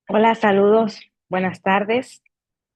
Hola, saludos, buenas tardes.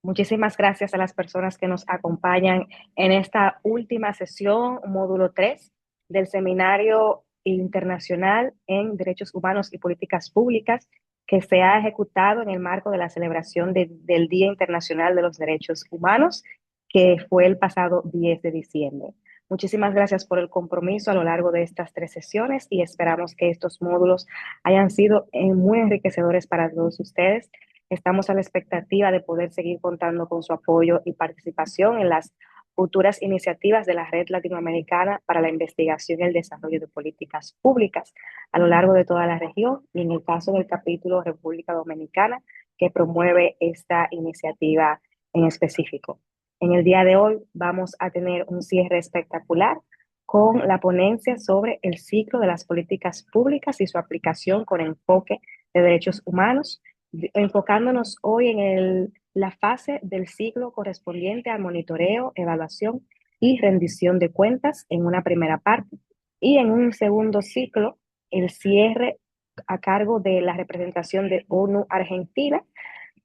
Muchísimas gracias a las personas que nos acompañan en esta última sesión, módulo 3 del Seminario Internacional en Derechos Humanos y Políticas Públicas, que se ha ejecutado en el marco de la celebración del Día Internacional de los Derechos Humanos, que fue el pasado 10 de diciembre. Muchísimas gracias por el compromiso a lo largo de estas 3 sesiones y esperamos que estos módulos hayan sido muy enriquecedores para todos ustedes. Estamos a la expectativa de poder seguir contando con su apoyo y participación en las futuras iniciativas de la Red Latinoamericana para la Investigación y el Desarrollo de Políticas Públicas a lo largo de toda la región y en el caso del capítulo República Dominicana que promueve esta iniciativa en específico. En el día de hoy vamos a tener un cierre espectacular con la ponencia sobre el ciclo de las políticas públicas y su aplicación con enfoque de derechos humanos, enfocándonos hoy en la fase del ciclo correspondiente al monitoreo, evaluación y rendición de cuentas en una primera parte y en un segundo ciclo el cierre a cargo de la representación de ONU Argentina,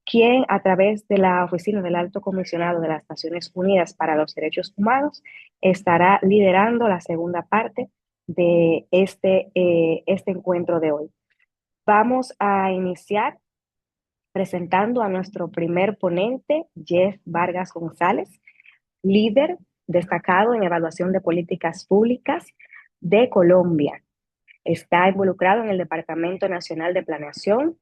quien a través de la Oficina del Alto Comisionado de las Naciones Unidas para los Derechos Humanos estará liderando la segunda parte de este encuentro de hoy. Vamos a iniciar presentando a nuestro primer ponente, Jeff Vargas González, líder destacado en evaluación de políticas públicas de Colombia. Está involucrado en el Departamento Nacional de Planeación,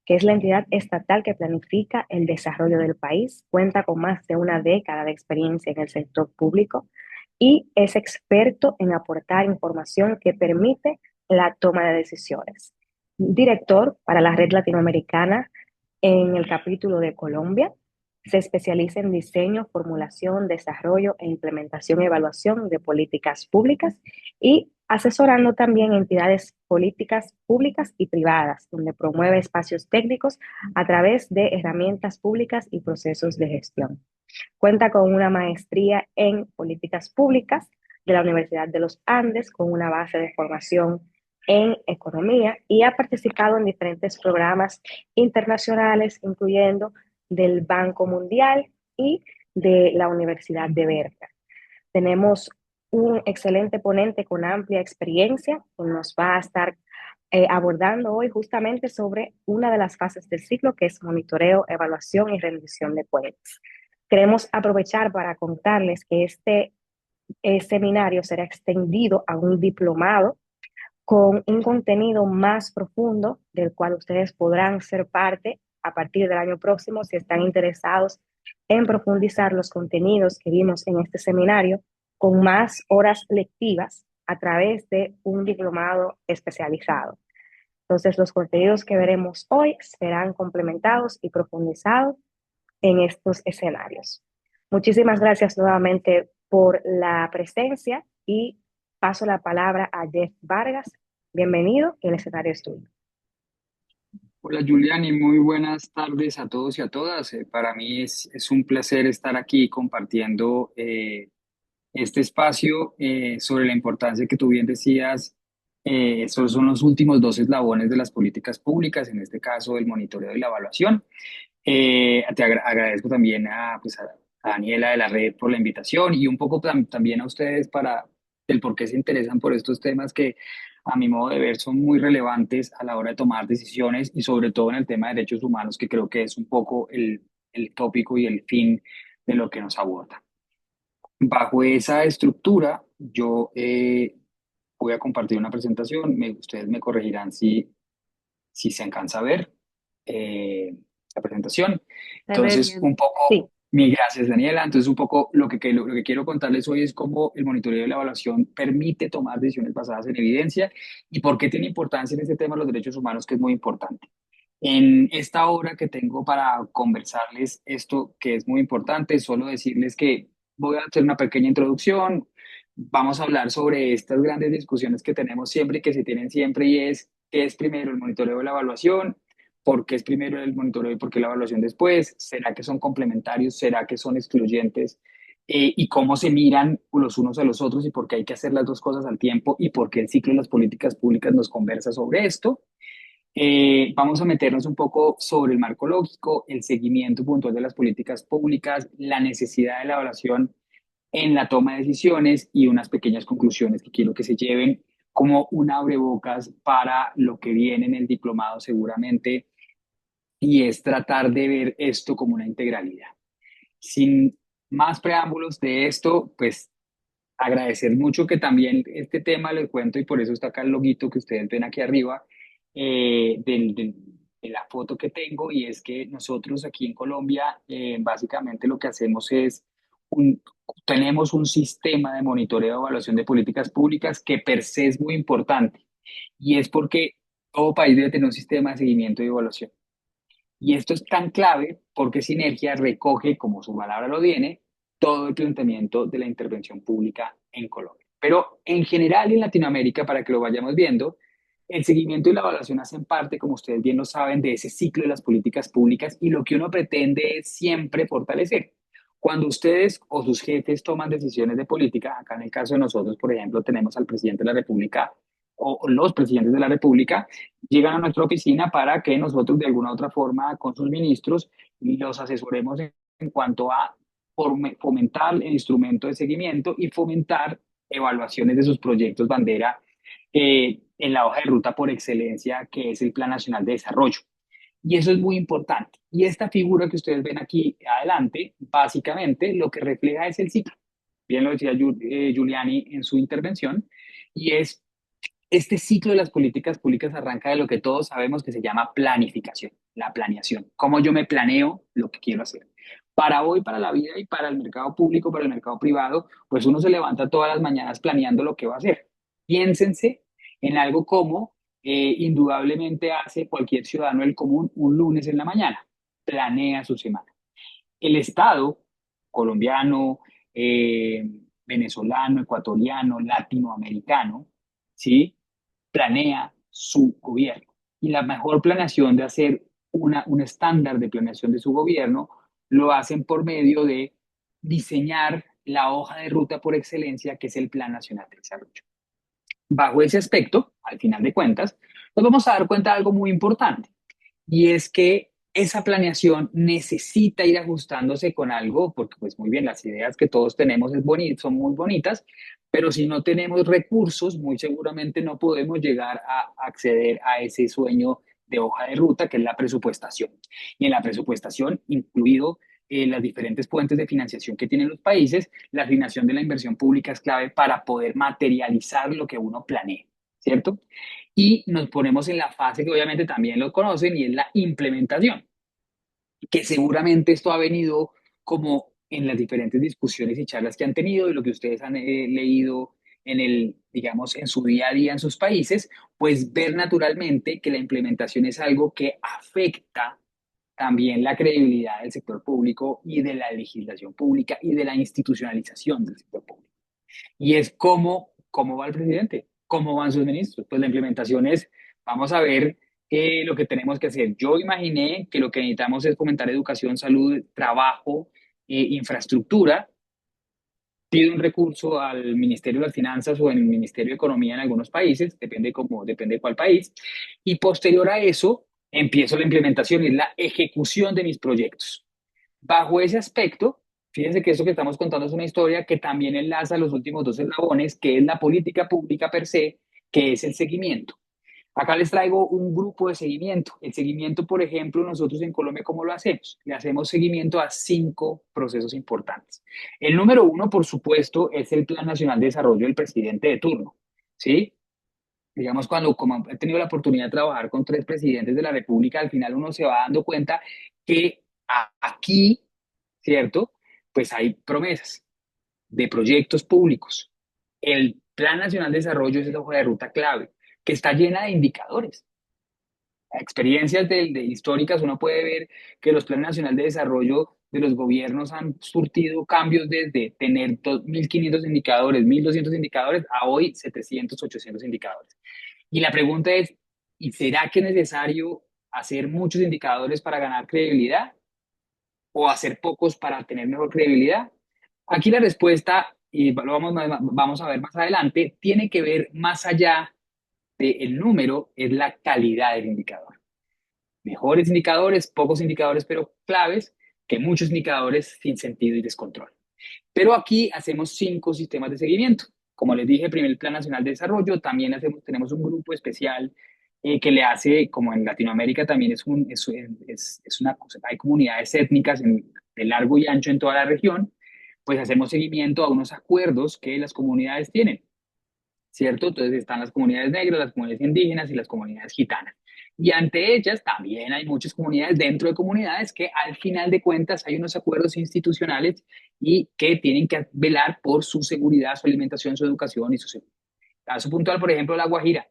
que es la entidad estatal que planifica el desarrollo del país. Cuenta con más de una década de experiencia en el sector público y es experto en aportar información que permite la toma de decisiones. Director para la Red Latinoamericana en el capítulo de Colombia. Se especializa en diseño, formulación, desarrollo e implementación y evaluación de políticas públicas y asesorando también entidades políticas públicas y privadas, donde promueve espacios técnicos a través de herramientas públicas y procesos de gestión. Cuenta con una maestría en políticas públicas de la Universidad de los Andes, con una base de formación en economía y ha participado en diferentes programas internacionales, incluyendo del Banco Mundial y de la Universidad de Berkeley. Tenemos un excelente ponente con amplia experiencia que nos va a estar abordando hoy justamente sobre una de las fases del ciclo, que es monitoreo, evaluación y rendición de cuentas. Queremos aprovechar para contarles que este seminario será extendido a un diplomado con un contenido más profundo del cual ustedes podrán ser parte a partir del año próximo si están interesados en profundizar los contenidos que vimos en este seminario con más horas lectivas a través de un diplomado especializado. Entonces, los contenidos que veremos hoy serán complementados y profundizados en estos escenarios. Muchísimas gracias nuevamente por la presencia y paso la palabra a Jeff Vargas. Bienvenido, el escenario es tuyo. Hola Juliani, muy buenas tardes a todos y a todas. Para mí es un placer estar aquí compartiendo este espacio sobre la importancia que tú bien decías. Son los últimos dos eslabones de las políticas públicas, en este caso el monitoreo y la evaluación. Agradezco también a Daniela de la red por la invitación y un poco también a ustedes para el por qué se interesan por estos temas que a mi modo de ver son muy relevantes a la hora de tomar decisiones y sobre todo en el tema de derechos humanos, que creo que es un poco el tópico y el fin de lo que nos aborda. Bajo esa estructura, yo voy a compartir una presentación. Ustedes me corregirán si se alcanza a ver la presentación. Se ve Entonces, bien. un poco, Sí, mil gracias, Daniela. Entonces, un poco lo que quiero contarles hoy es cómo el monitoreo y la evaluación permite tomar decisiones basadas en evidencia y por qué tiene importancia en este tema de los derechos humanos, que es muy importante. En esta hora que tengo para conversarles esto que es muy importante, solo decirles que voy a hacer una pequeña introducción. Vamos a hablar sobre estas grandes discusiones que tenemos siempre y que se tienen siempre y es qué es primero el monitoreo o la evaluación, por qué es primero el monitoreo y por qué la evaluación después, será que son complementarios, será que son excluyentes, y cómo se miran los unos a los otros y por qué hay que hacer las dos cosas al tiempo y por qué el ciclo de las políticas públicas nos conversa sobre esto. Vamos a meternos un poco sobre el marco lógico, el seguimiento puntual de las políticas públicas, la necesidad de la evaluación en la toma de decisiones y unas pequeñas conclusiones que quiero que se lleven como un abrebocas para lo que viene en el diplomado seguramente, y es tratar de ver esto como una integralidad. Sin más preámbulos de esto, pues agradecer mucho que también este tema les cuento, y por eso está acá el loguito que ustedes ven aquí arriba, de la foto que tengo, y es que nosotros aquí en Colombia básicamente lo que hacemos es un, tenemos un sistema de monitoreo y evaluación de políticas públicas que per se es muy importante, y es porque todo país debe tener un sistema de seguimiento y evaluación. Y esto es tan clave porque Sinergia recoge, como su palabra lo viene, todo el planteamiento de la intervención pública en Colombia. Pero en general en Latinoamérica, para que lo vayamos viendo, el seguimiento y la evaluación hacen parte, como ustedes bien lo saben, de ese ciclo de las políticas públicas, y lo que uno pretende es siempre fortalecer. Cuando ustedes o sus jefes toman decisiones de política, acá en el caso de nosotros, por ejemplo, tenemos al presidente de la República o los presidentes de la República, llegan a nuestra oficina para que nosotros de alguna u otra forma con sus ministros los asesoremos en cuanto a fomentar el instrumento de seguimiento y fomentar evaluaciones de sus proyectos bandera en la hoja de ruta por excelencia que es el Plan Nacional de Desarrollo. Y eso es muy importante. Y esta figura que ustedes ven aquí adelante, básicamente lo que refleja es el ciclo. Bien lo decía Giuliani en su intervención, y es este ciclo de las políticas públicas arranca de lo que todos sabemos que se llama planificación, la planeación, cómo yo me planeo lo que quiero hacer. Para hoy, para la vida y para el mercado público, para el mercado privado, pues uno se levanta todas las mañanas planeando lo que va a hacer. Piénsense en algo como indudablemente hace cualquier ciudadano del común un lunes en la mañana, planea su semana. El Estado colombiano, eh, venezolano, ecuatoriano, latinoamericano, ¿sí? Planea su gobierno. Y la mejor planeación de hacer un estándar de planeación de su gobierno lo hacen por medio de diseñar la hoja de ruta por excelencia, que es el Plan Nacional de Desarrollo. Bajo ese aspecto, al final de cuentas, nos vamos a dar cuenta de algo muy importante, y es que esa planeación necesita ir ajustándose con algo, porque pues muy bien, las ideas que todos tenemos son muy bonitas, pero si no tenemos recursos, muy seguramente no podemos llegar a acceder a ese sueño de hoja de ruta, que es la presupuestación. Y en la presupuestación, incluido las diferentes fuentes de financiación que tienen los países, la asignación de la inversión pública es clave para poder materializar lo que uno planea, ¿cierto? Y nos ponemos en la fase que obviamente también lo conocen, y es la implementación, que seguramente esto ha venido como en las diferentes discusiones y charlas que han tenido y lo que ustedes han leído en el, digamos, en su día a día en sus países, pues ver naturalmente que la implementación es algo que afecta también la credibilidad del sector público y de la legislación pública y de la institucionalización del sector público. Y es cómo va el presidente, cómo van sus ministros. Pues la implementación es, vamos a ver lo que tenemos que hacer. Yo imaginé que lo que necesitamos es fomentar educación, salud, trabajo, infraestructura. Pido un recurso al Ministerio de las Finanzas o el Ministerio de Economía en algunos países, depende de cuál país, y posterior a eso empiezo la implementación y la ejecución de mis proyectos. Bajo ese aspecto, fíjense que esto que estamos contando es una historia que también enlaza los últimos dos eslabones, que es la política pública per se, que es el seguimiento. Acá les traigo un grupo de seguimiento. El seguimiento, por ejemplo, nosotros en Colombia, ¿cómo lo hacemos? Le hacemos seguimiento a 5 procesos importantes. El número uno, por supuesto, es el Plan Nacional de Desarrollo del presidente de turno, ¿sí? Digamos, como he tenido la oportunidad de trabajar con 3 presidentes de la República, al final uno se va dando cuenta que aquí, ¿cierto? Pues hay promesas de proyectos públicos. El Plan Nacional de Desarrollo es la hoja de ruta clave, que está llena de indicadores. Experiencias históricas, uno puede ver que los planes nacionales de desarrollo de los gobiernos han surtido cambios desde tener 1.500 indicadores, 1.200 indicadores, a hoy 700, 800 indicadores. Y la pregunta es, ¿y será que es necesario hacer muchos indicadores para ganar credibilidad o hacer pocos para tener mejor credibilidad? Aquí la respuesta, y lo vamos a ver más adelante, tiene que ver más allá del número es la calidad del indicador. Mejores indicadores, pocos indicadores, pero claves, que muchos indicadores sin sentido y descontrol. Pero aquí hacemos 5 sistemas de seguimiento. Como les dije, primer Plan Nacional de Desarrollo, también tenemos un grupo especial que le hace, como en Latinoamérica también es una cosa, hay comunidades étnicas de largo y ancho en toda la región, pues hacemos seguimiento a unos acuerdos que las comunidades tienen. ¿Cierto? Entonces están las comunidades negras, las comunidades indígenas y las comunidades gitanas. Y ante ellas también hay muchas comunidades dentro de comunidades que al final de cuentas hay unos acuerdos institucionales y que tienen que velar por su seguridad, su alimentación, su educación y su seguridad. Caso puntual, por ejemplo, La Guajira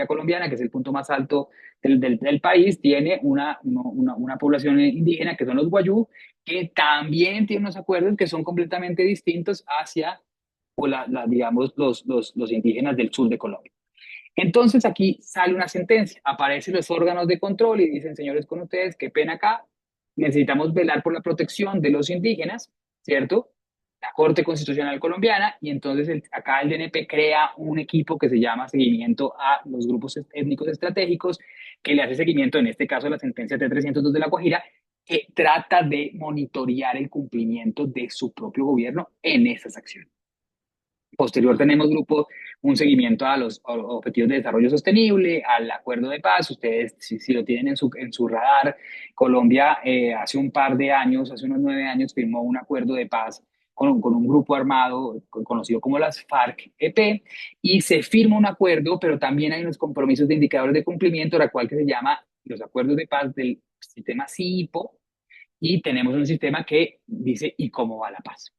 colombiana, que es el punto más alto del país, tiene una población indígena que son los guayú, que también tiene unos acuerdos que son completamente distintos hacia o digamos, los indígenas del sur de Colombia. Entonces aquí sale una sentencia, aparecen los órganos de control y dicen, señores, con ustedes, qué pena acá, necesitamos velar por la protección de los indígenas, ¿cierto? La Corte Constitucional Colombiana, y entonces acá el DNP crea un equipo que se llama Seguimiento a los Grupos Étnicos Estratégicos, que le hace seguimiento, en este caso, a la sentencia T-302 de La Guajira, que trata de monitorear el cumplimiento de su propio gobierno en esas acciones. Posterior tenemos un seguimiento a los objetivos de desarrollo sostenible, al acuerdo de paz. Ustedes, si lo tienen en su radar, Colombia hace un par de años, hace unos 9 años, firmó un acuerdo de paz con un grupo armado conocido como las FARC-EP, y se firma un acuerdo, pero también hay unos compromisos de indicadores de cumplimiento, la cual que se llama los acuerdos de paz del sistema CIPO, y tenemos un sistema que dice, ¿y cómo va la paz?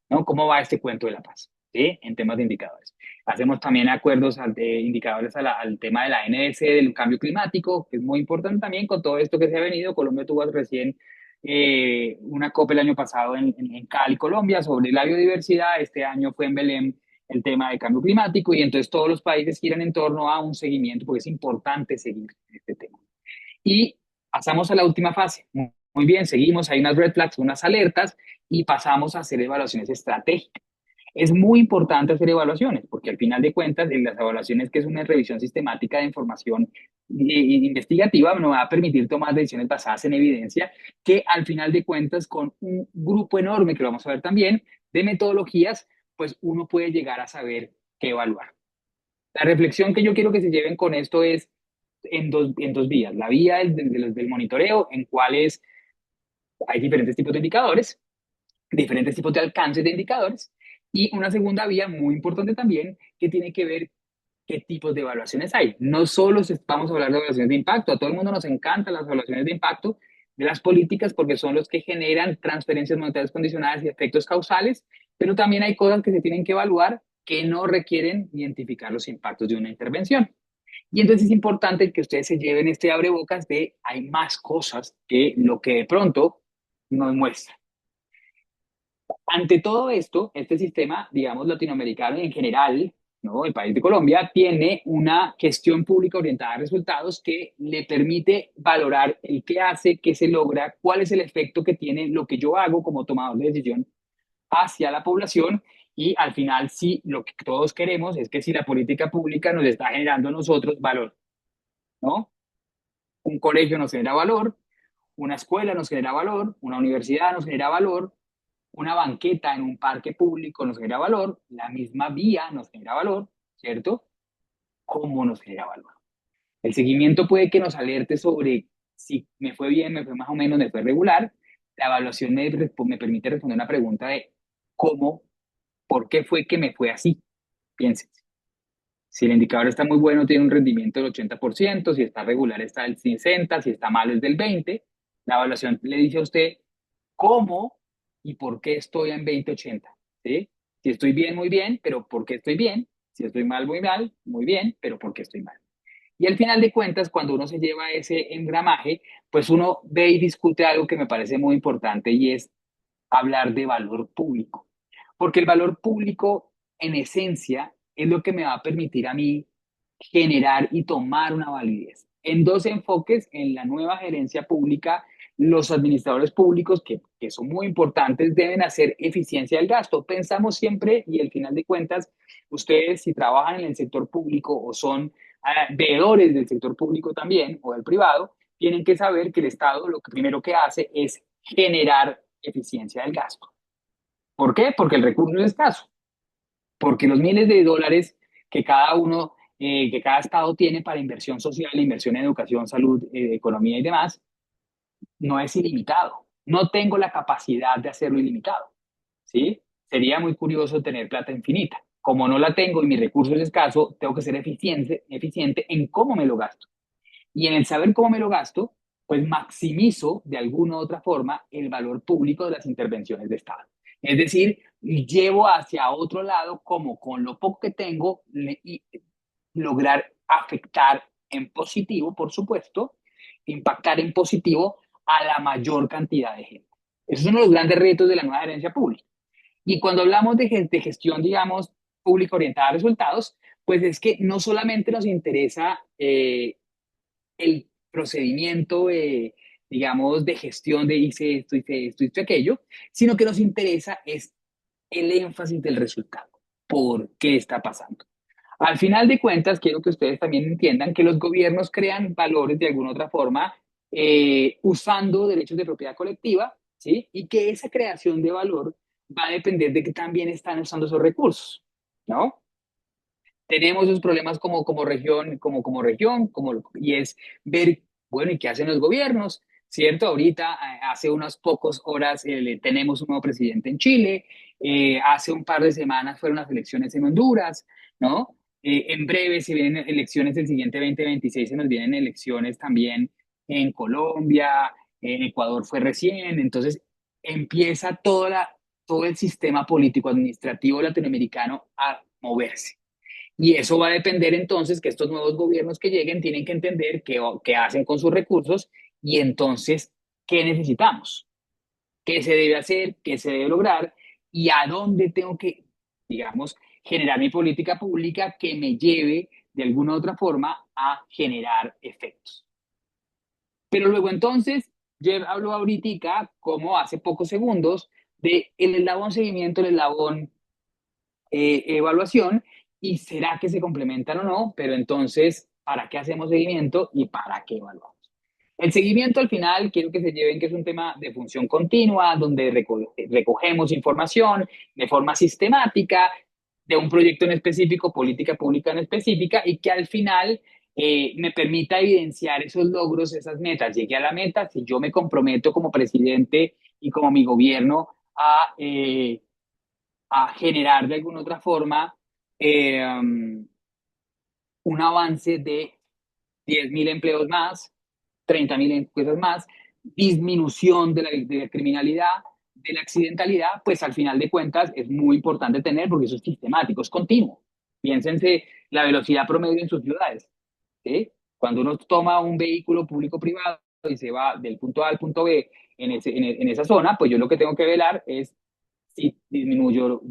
¿No? ¿Cómo va este cuento de la paz? ¿Sí? En temas de indicadores. Hacemos también acuerdos de indicadores al tema de la NS, del cambio climático, que es muy importante también con todo esto que se ha venido. Colombia tuvo recién una COP el año pasado en Cali, Colombia, sobre la biodiversidad. Este año fue en Belén el tema de cambio climático, y entonces todos los países giran en torno a un seguimiento, porque es importante seguir este tema. Y pasamos a la última fase. Muy bien, seguimos, hay unas red flags, unas alertas, y pasamos a hacer evaluaciones estratégicas. Es muy importante hacer evaluaciones, porque al final de cuentas, en las evaluaciones, que es una revisión sistemática de información investigativa, nos va a permitir tomar decisiones basadas en evidencia, que al final de cuentas, con un grupo enorme, que lo vamos a ver también, de metodologías, pues uno puede llegar a saber qué evaluar. La reflexión que yo quiero que se lleven con esto es en dos vías. La vía del monitoreo, en cuales hay diferentes tipos de indicadores, diferentes tipos de alcances de indicadores, y una segunda vía muy importante también, que tiene que ver qué tipos de evaluaciones hay. No solo vamos a hablar de evaluaciones de impacto, a todo el mundo nos encantan las evaluaciones de impacto de las políticas, porque son los que generan transferencias monetarias condicionadas y efectos causales, pero también hay cosas que se tienen que evaluar que no requieren identificar los impactos de una intervención. Y entonces es importante que ustedes se lleven este abrebocas de hay más cosas que lo que de pronto nos muestra. Ante todo esto, este sistema, digamos, latinoamericano en general, ¿no? El país de Colombia tiene una gestión pública orientada a resultados que le permite valorar el qué hace, qué se logra, cuál es el efecto que tiene lo que yo hago como tomador de decisión hacia la población, y al final sí, lo que todos queremos es que si la política pública nos está generando a nosotros valor, ¿no? Un colegio nos genera valor, una escuela nos genera valor, una universidad nos genera valor, una banqueta en un parque público nos genera valor, la misma vía nos genera valor, ¿cierto? ¿Cómo nos genera valor? El seguimiento puede que nos alerte sobre si me fue bien, me fue más o menos, me fue regular. La evaluación me permite responder una pregunta de cómo, por qué fue que me fue así. Piensen. Si el indicador está muy bueno, tiene un rendimiento del 80%, si está regular está del 60%, si está malo es del 20%. La evaluación le dice a usted cómo y por qué estoy en 20/80, ¿sí? Si estoy bien, muy bien, pero ¿por qué estoy bien? Si estoy mal, muy bien, pero ¿por qué estoy mal? Y al final de cuentas, cuando uno se lleva ese engramaje, pues uno ve y discute algo que me parece muy importante, y es hablar de valor público. Porque el valor público, en esencia, es lo que me va a permitir a mí generar y tomar una validez. En dos enfoques, en la nueva gerencia pública, los administradores públicos, que son muy importantes, deben hacer eficiencia del gasto. Pensamos siempre, y al final de cuentas, ustedes si trabajan en el sector público o son veedores del sector público también o del privado, tienen que saber que el Estado lo que primero que hace es generar eficiencia del gasto. ¿Por qué? Porque el recurso es escaso, porque los miles de dólares que cada uno, que cada Estado tiene para inversión social, inversión en educación, salud, economía y demás, no es ilimitado. No tengo la capacidad de hacerlo ilimitado, ¿sí? Sería muy curioso tener plata infinita. Como no la tengo y mi recurso es escaso, tengo que ser eficiente en cómo me lo gasto. Y en el saber cómo me lo gasto, pues maximizo de alguna u otra forma el valor público de las intervenciones de Estado. Es decir, llevo hacia otro lado como con lo poco que tengo y lograr afectar en positivo, por supuesto, impactar en positivo a la mayor cantidad de gente. Esos son los grandes retos de la nueva gerencia pública. Y cuando hablamos de gestión, digamos, pública orientada a resultados, pues es que no solamente nos interesa el procedimiento, digamos, de gestión de hice esto, aquello, sino que nos interesa es el énfasis del resultado. ¿Por qué está pasando? Al final de cuentas, quiero que ustedes también entiendan que los gobiernos crean valores de alguna otra forma usando derechos de propiedad colectiva, ¿sí? Y que esa creación de valor va a depender de que también están usando esos recursos, ¿no? Tenemos esos problemas como región, y es ver, bueno, ¿y qué hacen los gobiernos? ¿Cierto? Ahorita, hace unas pocas horas, tenemos un nuevo presidente en Chile, hace un par de semanas fueron las elecciones en Honduras, ¿no? En breve se vienen elecciones del siguiente 2026, se nos vienen elecciones también en Colombia, en Ecuador fue recién, entonces empieza todo el sistema político administrativo latinoamericano a moverse. Y eso va a depender entonces que estos nuevos gobiernos que lleguen tienen que entender qué hacen con sus recursos y entonces qué necesitamos, qué se debe hacer, qué se debe lograr y a dónde tengo que, digamos, generar mi política pública que me lleve de alguna u otra forma a generar efectos. Pero luego entonces, Jeff habló ahorita, como hace pocos segundos, de el eslabón seguimiento, el eslabón evaluación y será que se complementan o no, pero entonces, ¿para qué hacemos seguimiento y para qué evaluamos? El seguimiento al final quiero que se lleven que es un tema de función continua, donde recogemos información de forma sistemática de un proyecto en específico, política pública en específica, y que al final me permita evidenciar esos logros, esas metas. Llegué a la meta si yo me comprometo como presidente y como mi gobierno a generar de alguna otra forma un avance de 10.000 empleos más, 30.000 empresas más, disminución de la criminalidad, de la accidentalidad, pues al final de cuentas es muy importante tener porque eso es sistemático, es continuo. Piénsense la velocidad promedio en sus ciudades. ¿Sí? Cuando uno toma un vehículo público-privado y se va del punto A al punto B en esa zona, pues yo lo que tengo que velar es si disminuyó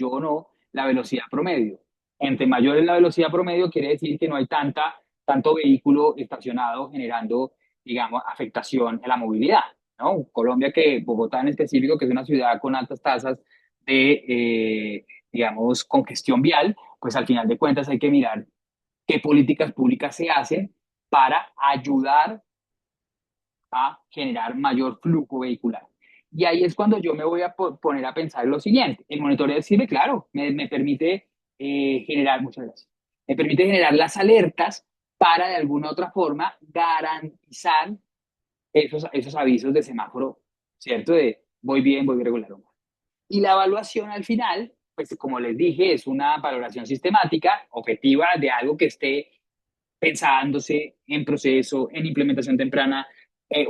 o no la velocidad promedio. Entre mayor es la velocidad promedio, quiere decir que no hay tanto vehículo estacionado generando, digamos, afectación en la movilidad, ¿no? Colombia, que Bogotá en específico, que es una ciudad con altas tasas digamos, congestión vial, pues al final de cuentas hay que mirar qué políticas públicas se hacen para ayudar a generar mayor flujo vehicular. Y ahí es cuando yo me voy a poner a pensar lo siguiente. El monitoreo sirve, claro, me permite generar, muchas gracias, me permite generar las alertas para de alguna otra forma garantizar esos avisos de semáforo, ¿cierto? De voy bien, voy regular o mal. Y la evaluación al final, pues como les dije, es una valoración sistemática, objetiva, de algo que esté pensándose en proceso, en implementación temprana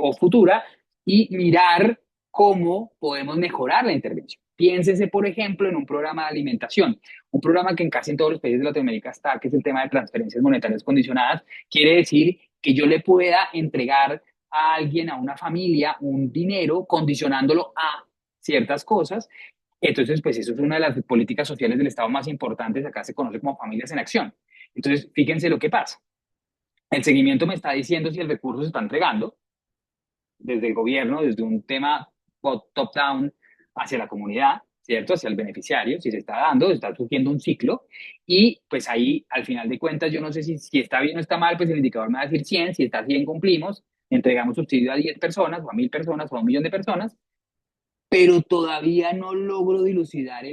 o futura, y mirar cómo podemos mejorar la intervención. Piénsese, por ejemplo, en un programa de alimentación, un programa que en casi en todos los países de Latinoamérica está, que es el tema de transferencias monetarias condicionadas. Quiere decir que yo le pueda entregar a alguien, a una familia, un dinero condicionándolo a ciertas cosas. Entonces, pues eso es una de las políticas sociales del Estado más importantes. Acá se conoce como familias en acción. Entonces, fíjense lo que pasa. El seguimiento me está diciendo si el recurso se está entregando desde el gobierno, desde un tema top-down hacia la comunidad, ¿cierto? Hacia el beneficiario, si se está dando, está surgiendo un ciclo, y pues ahí, al final de cuentas, yo no sé si está bien o está mal, pues el indicador me va a decir 100, si está 100 cumplimos, entregamos subsidio a 10 personas, o a 1000 personas, o a 1 millón de personas, pero todavía no logro dilucidar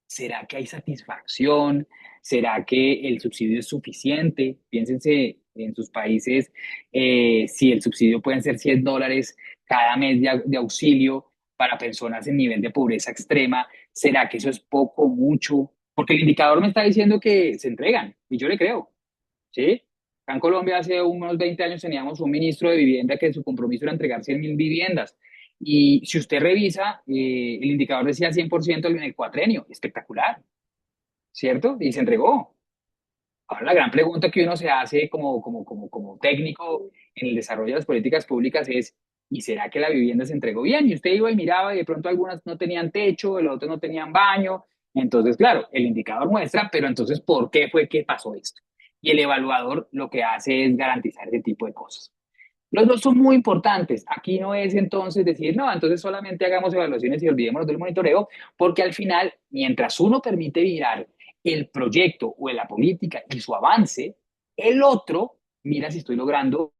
¿será que hay satisfacción? ¿Será que el subsidio es suficiente? Piénsense en sus países, si el subsidio pueden ser $100 cada mes de auxilio para personas en nivel de pobreza extrema. ¿Será que eso es poco o mucho? Porque el indicador me está diciendo que se entregan y yo le creo, ¿sí? Acá en Colombia hace unos 20 años teníamos un ministro de vivienda que su compromiso era entregar 100.000 viviendas. Y si usted revisa, el indicador decía 100% en el cuatrenio. Espectacular, ¿cierto? Y se entregó. Ahora la gran pregunta que uno se hace como técnico en el desarrollo de las políticas públicas es, ¿y será que la vivienda se entregó bien? Y usted iba y miraba y de pronto algunas no tenían techo, los otros no tenían baño. Entonces, claro, el indicador muestra, pero entonces, ¿por qué fue que pasó esto? Y el evaluador lo que hace es garantizar ese tipo de cosas. Los dos son muy importantes. Aquí no es entonces decir, no, entonces solamente hagamos evaluaciones y olvidémonos del monitoreo, porque al final, mientras uno permite mirar el proyecto o la política y su avance, el otro mira si estoy logrando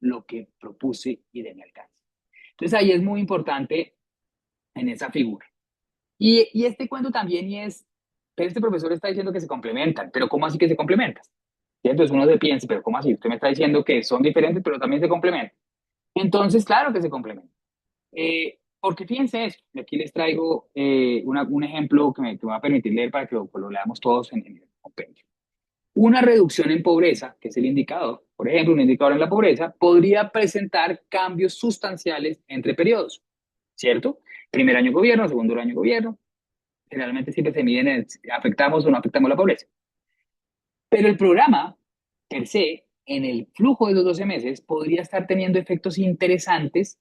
lo que propuse y de mi alcance. Entonces ahí es muy importante en esa figura. Y este cuento también y es, pero este profesor está diciendo que se complementan, pero ¿cómo así que se complementan? ¿Sí? Entonces uno se piensa, pero ¿cómo así? Usted me está diciendo que son diferentes, pero también se complementan. Entonces, claro que se complementan. Porque fíjense eso, y aquí les traigo un ejemplo que me va a permitir leer para que lo leamos todos en el compendio. Una reducción en pobreza, que es el indicador, por ejemplo, un indicador en la pobreza, podría presentar cambios sustanciales entre periodos, ¿cierto? Primer año gobierno, segundo año gobierno, generalmente siempre se miden en afectamos o no afectamos la pobreza. Pero el programa, per se, en el flujo de los 12 meses, podría estar teniendo efectos interesantes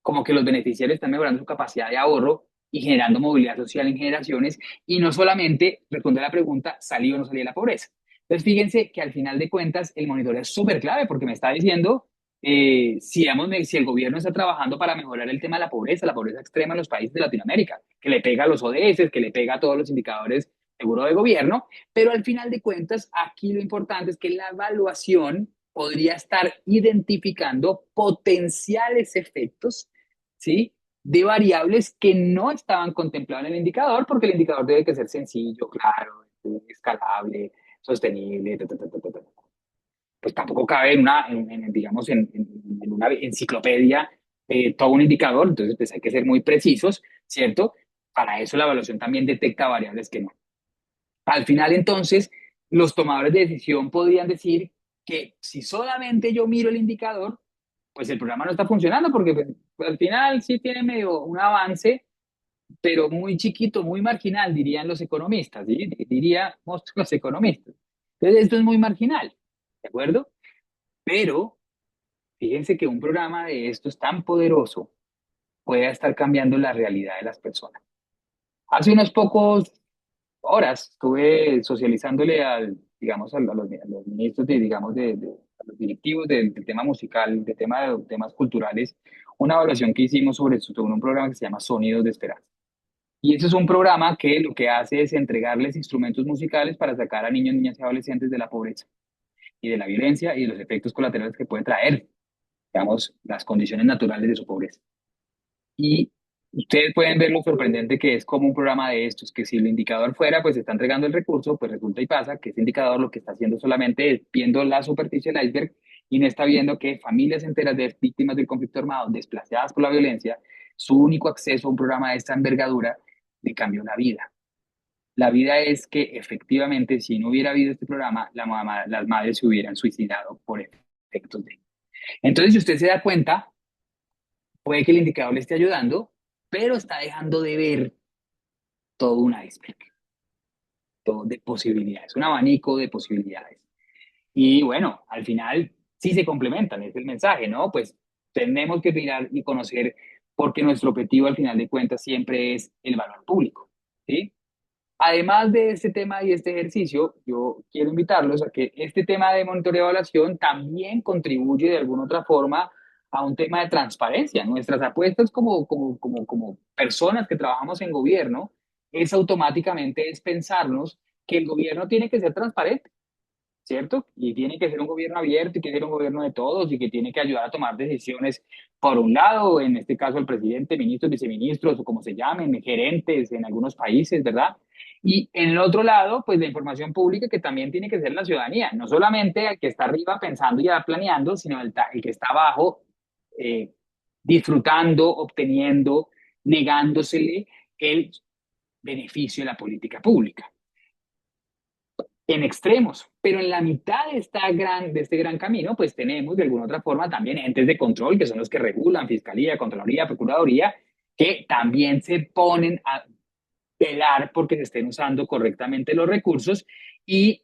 como que los beneficiarios están mejorando su capacidad de ahorro y generando movilidad social en generaciones, y no solamente responder a la pregunta, ¿salí o no salí de la pobreza? Entonces, fíjense que al final de cuentas el monitoreo es súper clave porque me está diciendo si el gobierno está trabajando para mejorar el tema de la pobreza extrema en los países de Latinoamérica, que le pega a los ODS, que le pega a todos los indicadores seguro de gobierno, pero al final de cuentas aquí lo importante es que la evaluación podría estar identificando potenciales efectos, ¿sí? De variables que no estaban contempladas en el indicador, porque el indicador debe que ser sencillo, claro, escalable, sostenible, pues tampoco cabe digamos, en una enciclopedia todo un indicador, entonces pues hay que ser muy precisos, ¿cierto? Para eso la evaluación también detecta variables que no. Al final, entonces, los tomadores de decisión podrían decir que si solamente yo miro el indicador, pues el programa no está funcionando porque pues, al final sí tiene medio un avance, pero muy chiquito, muy marginal, dirían los economistas, ¿sí? Diríamos los economistas. Entonces, esto es muy marginal, ¿de acuerdo? Pero fíjense que un programa de estos tan poderoso puede estar cambiando la realidad de las personas. Hace unos pocos horas estuve socializándole digamos, a los ministros a los directivos del tema musical, de temas culturales, una evaluación que hicimos sobre un programa que se llama Sonidos de Esperanza. Y ese es un programa que lo que hace es entregarles instrumentos musicales para sacar a niños, niñas y adolescentes de la pobreza y de la violencia y de los efectos colaterales que puede traer, digamos, las condiciones naturales de su pobreza. Y ustedes pueden ver lo sorprendente que es como un programa de estos, que si el indicador fuera, pues está entregando el recurso, pues resulta y pasa que ese indicador lo que está haciendo solamente es viendo la superficie del iceberg y no está viendo que familias enteras de víctimas del conflicto armado, desplazadas por la violencia, su único acceso a un programa de esta envergadura le cambió la vida. La vida es que efectivamente, si no hubiera habido este programa, las madres se hubieran suicidado por efectos de. Entonces, si usted se da cuenta, puede que el indicador le esté ayudando, pero está dejando de ver todo un iceberg, todo de posibilidades, un abanico de posibilidades. Y bueno, al final sí se complementan, es el mensaje, ¿no? Pues tenemos que mirar y conocer porque nuestro objetivo al final de cuentas siempre es el valor público, ¿sí? Además de este tema y este ejercicio, yo quiero invitarlos a que este tema de monitoreo y evaluación también contribuye de alguna otra forma a un tema de transparencia. Nuestras apuestas como personas que trabajamos en gobierno es automáticamente es pensarnos que el gobierno tiene que ser transparente, ¿cierto? Y tiene que ser un gobierno abierto y que ser un gobierno de todos y que tiene que ayudar a tomar decisiones, por un lado, en este caso el presidente, ministros, viceministros o como se llamen, gerentes en algunos países, ¿verdad? Y en el otro lado, pues la información pública que también tiene que ser la ciudadanía, no solamente el que está arriba pensando y ya planeando, sino el que está abajo eh, disfrutando, obteniendo, negándosele el beneficio de la política pública en extremos, pero en la mitad de este gran camino, pues tenemos de alguna otra forma también entes de control, que son los que regulan, Fiscalía, Contraloría, Procuraduría, que también se ponen a velar porque se estén usando correctamente los recursos y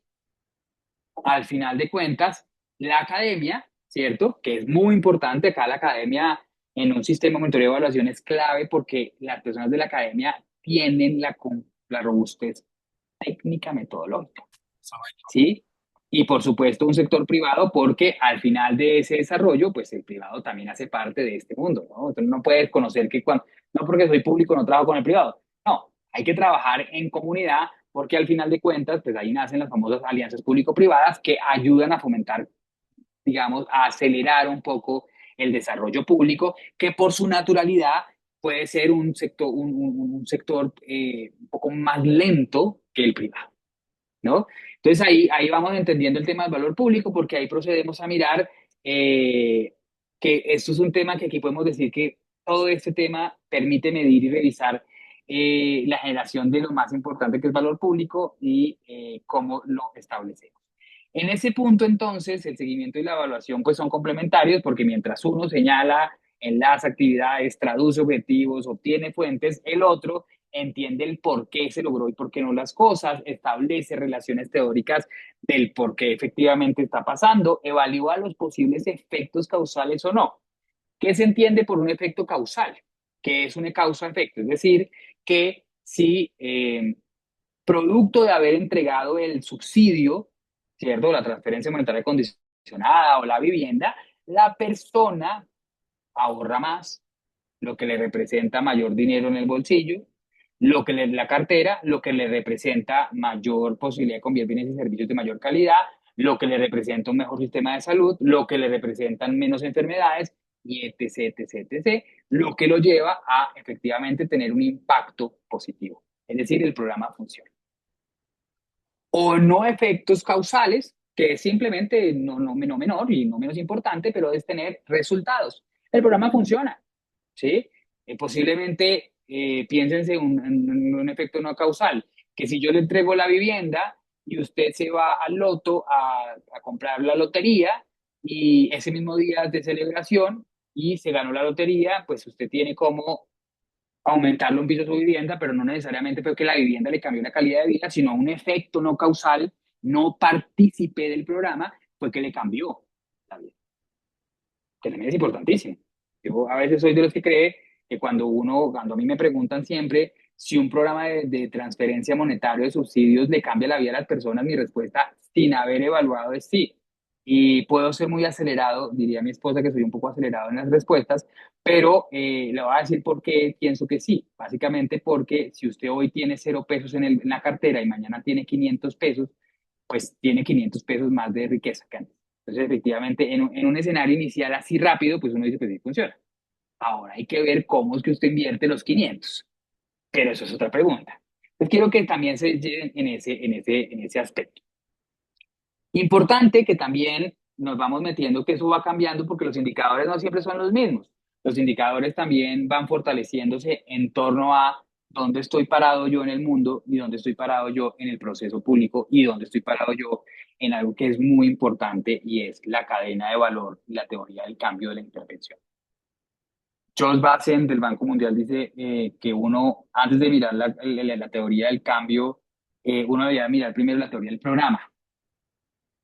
al final de cuentas, la academia, ¿cierto? Que es muy importante acá la academia en un sistema de monitoreo de evaluación es clave porque las personas de la academia tienen la robustez técnica metodológica. ¿Sí? Y por supuesto un sector privado porque al final de ese desarrollo, pues el privado también hace parte de este mundo, ¿no? Entonces no puedes conocer que cuando, no porque soy público no trabajo con el privado. No, hay que trabajar en comunidad porque al final de cuentas, pues ahí nacen las famosas alianzas público-privadas que ayudan a fomentar, digamos, a acelerar un poco el desarrollo público, que por su naturalidad puede ser un sector, un sector un poco más lento que el privado. ¿No? Entonces ahí vamos entendiendo el tema del valor público porque ahí procedemos a mirar que esto es un tema que aquí podemos decir que todo este tema permite medir y revisar la generación de lo más importante que es valor público y cómo lo establecemos. En ese punto, entonces, el seguimiento y la evaluación pues son complementarios porque mientras uno señala en las actividades, traduce objetivos, obtiene fuentes, el otro entiende el por qué se logró y por qué no las cosas, establece relaciones teóricas del por qué efectivamente está pasando, evalúa los posibles efectos causales o no. ¿Qué se entiende por un efecto causal? ¿Qué es un causa-efecto? Es decir, que si producto de haber entregado el subsidio, ¿cierto? La transferencia monetaria condicionada o la vivienda, la persona ahorra más, lo que le representa mayor dinero en el bolsillo, la cartera, lo que le representa mayor posibilidad de comprar bienes y servicios de mayor calidad, lo que le representa un mejor sistema de salud, lo que le representan menos enfermedades, y etc, etc, etc, lo que lo lleva a efectivamente tener un impacto positivo. Es decir, el programa funciona. O no efectos causales, que es simplemente no menor y no menos importante, pero es tener resultados. El programa funciona, ¿sí? Posiblemente piénsense en un efecto no causal, que si yo le entrego la vivienda y usted se va al loto a comprar la lotería y ese mismo día de celebración y se ganó la lotería, pues usted tiene como aumentarle un piso a su vivienda, pero no necesariamente porque la vivienda le cambió la calidad de vida, sino un efecto no causal, no partícipe del programa, fue que le cambió la vida. Que también es importantísimo. Yo a veces soy de los que cree que cuando a mí me preguntan siempre si un programa de transferencia monetaria de subsidios le cambia la vida a las personas, mi respuesta sin haber evaluado es sí. Y puedo ser muy acelerado, diría mi esposa que soy un poco acelerado en las respuestas, pero le voy a decir por qué pienso que sí. Básicamente porque si usted hoy tiene 0 pesos en la cartera y mañana tiene 500 pesos, pues tiene 500 pesos más de riqueza que antes. Entonces, efectivamente, en un escenario inicial así rápido, pues uno dice, pues sí funciona. Ahora hay que ver cómo es que usted invierte los 500, pero eso es otra pregunta. Entonces, quiero que también se lleven en ese aspecto. Importante que también nos vamos metiendo que eso va cambiando porque los indicadores no siempre son los mismos. Los indicadores también van fortaleciéndose en torno a dónde estoy parado yo en el mundo y dónde estoy parado yo en el proceso público y dónde estoy parado yo en algo que es muy importante y es la cadena de valor y la teoría del cambio de la intervención. Charles Bassen del Banco Mundial dice que uno, antes de mirar la teoría del cambio, uno debería mirar primero la teoría del programa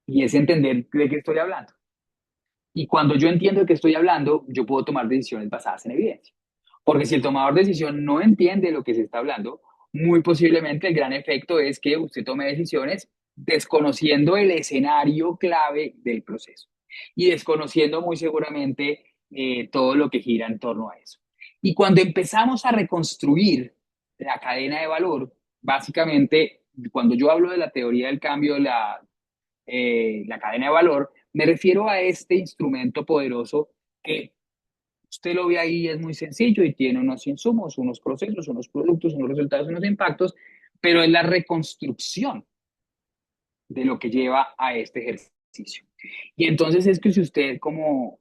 y es entender de qué estoy hablando. Y cuando yo entiendo de qué estoy hablando, yo puedo tomar decisiones basadas en evidencia. Porque si el tomador de decisión no entiende lo que se está hablando, muy posiblemente el gran efecto es que usted tome decisiones desconociendo el escenario clave del proceso y desconociendo muy seguramente todo lo que gira en torno a eso. Y cuando empezamos a reconstruir la cadena de valor, básicamente, cuando yo hablo de la teoría del cambio, la cadena de valor, me refiero a este instrumento poderoso que usted lo ve ahí, es muy sencillo y tiene unos insumos, unos procesos, unos productos, unos resultados, unos impactos, pero es la reconstrucción de lo que lleva a este ejercicio. Y entonces es que si usted como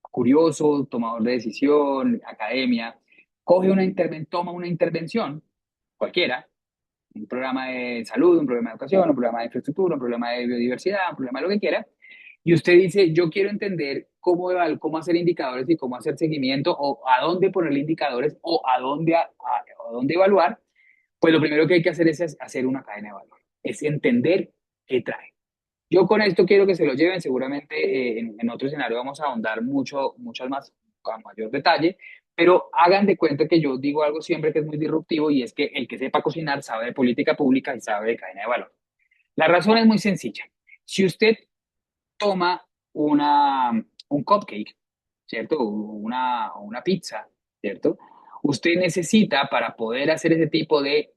curioso, tomador de decisión, academia, toma una intervención, cualquiera, un programa de salud, un programa de educación, un programa de infraestructura, un programa de biodiversidad, un programa de lo que quiera, y usted dice, yo quiero entender cómo hacer indicadores y cómo hacer seguimiento, o a dónde ponerle indicadores, o a dónde evaluar, pues lo primero que hay que hacer es hacer una cadena de valor, es entender qué trae. Yo con esto quiero que se lo lleven, seguramente en otro escenario vamos a ahondar muchas más, con mayor detalle, pero hagan de cuenta que yo digo algo siempre que es muy disruptivo y es que el que sepa cocinar sabe de política pública y sabe de cadena de valor. La razón es muy sencilla. Si usted toma un cupcake, ¿cierto? Una pizza, ¿cierto? Usted necesita para poder hacer ese tipo de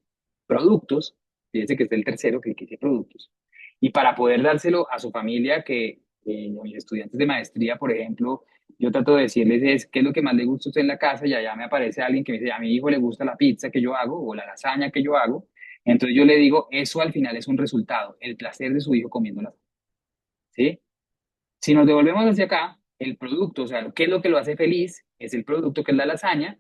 productos, fíjese que es el tercero que dice productos, y para poder dárselo a su familia, que a mis estudiantes de maestría, por ejemplo, yo trato de decirles es qué es lo que más le gusta a usted en la casa y allá me aparece alguien que me dice, a mi hijo le gusta la pizza que yo hago o la lasaña que yo hago. Entonces yo le digo, eso al final es un resultado, el placer de su hijo comiendo lasaña, ¿sí? Si nos devolvemos hacia acá, el producto, o sea, ¿qué es lo que lo hace feliz? Es el producto que es la lasaña.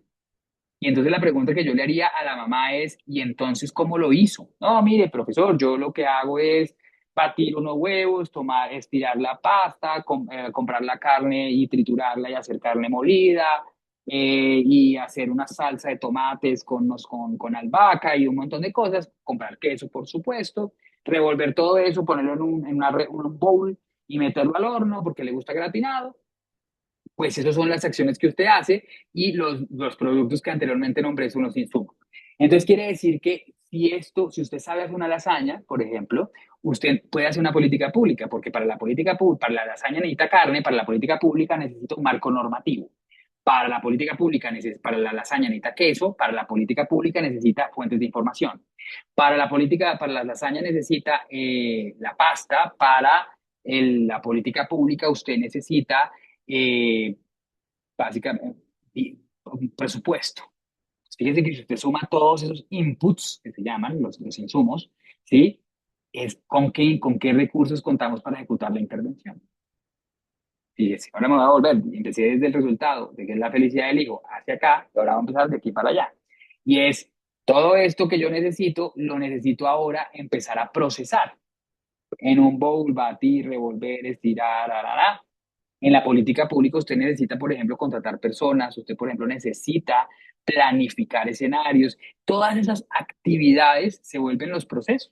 Y entonces la pregunta que yo le haría a la mamá es, ¿y entonces cómo lo hizo? No, mire, profesor, yo lo que hago es batir unos huevos, estirar la pasta, comprar la carne y triturarla y hacer carne molida, y hacer una salsa de tomates con albahaca y un montón de cosas, comprar queso, por supuesto, revolver todo eso, ponerlo un bowl y meterlo al horno porque le gusta gratinado. Pues esas son las acciones que usted hace y los productos que anteriormente nombré son los insumos. Entonces quiere decir que si usted sabe hacer una lasaña, por ejemplo, usted puede hacer una política pública, porque para la lasaña necesita carne, para la política pública necesita un marco normativo. Para la política pública, para la lasaña necesita queso, para la política pública necesita fuentes de información. Para la lasaña necesita la pasta, para la política pública usted necesita eh, básicamente un presupuesto. Fíjense que si usted suma todos esos inputs que se llaman los insumos, ¿sí? Es con qué recursos contamos para ejecutar la intervención. Fíjese, ahora me voy a volver, empecé desde el resultado, de que es la felicidad del hijo, hacia acá, y ahora vamos a empezar de aquí para allá. Y es todo esto que yo necesito, lo necesito ahora empezar a procesar en un bowl, batir, revolver, estirar, arará. En la política pública usted necesita, por ejemplo, contratar personas, usted, por ejemplo, necesita planificar escenarios. Todas esas actividades se vuelven los procesos,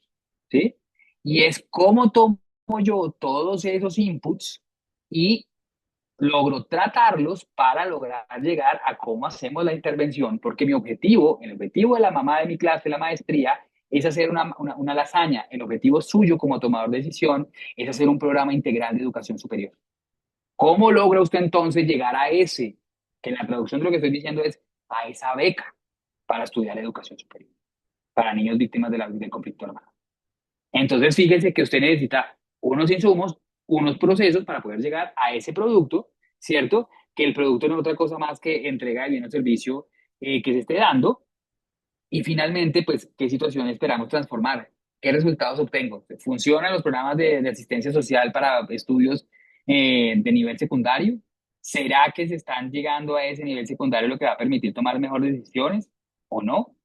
¿sí? Y es cómo tomo yo todos esos inputs y logro tratarlos para lograr llegar a cómo hacemos la intervención, porque el objetivo de la mamá de mi clase, la maestría, es hacer una lasaña. El objetivo suyo como tomador de decisión es hacer un programa integral de educación superior. ¿Cómo logra usted entonces llegar a ese, que en la traducción de lo que estoy diciendo es a esa beca para estudiar educación superior, para niños víctimas del conflicto armado? Entonces, fíjese que usted necesita unos insumos, unos procesos para poder llegar a ese producto, ¿cierto? Que el producto no es otra cosa más que entrega de bien o servicio que se esté dando. Y finalmente, pues, ¿qué situación esperamos transformar? ¿Qué resultados obtengo? ¿Funcionan los programas de asistencia social para estudios de nivel secundario? ¿Será que se están llegando a ese nivel secundario lo que va a permitir tomar mejores decisiones o no?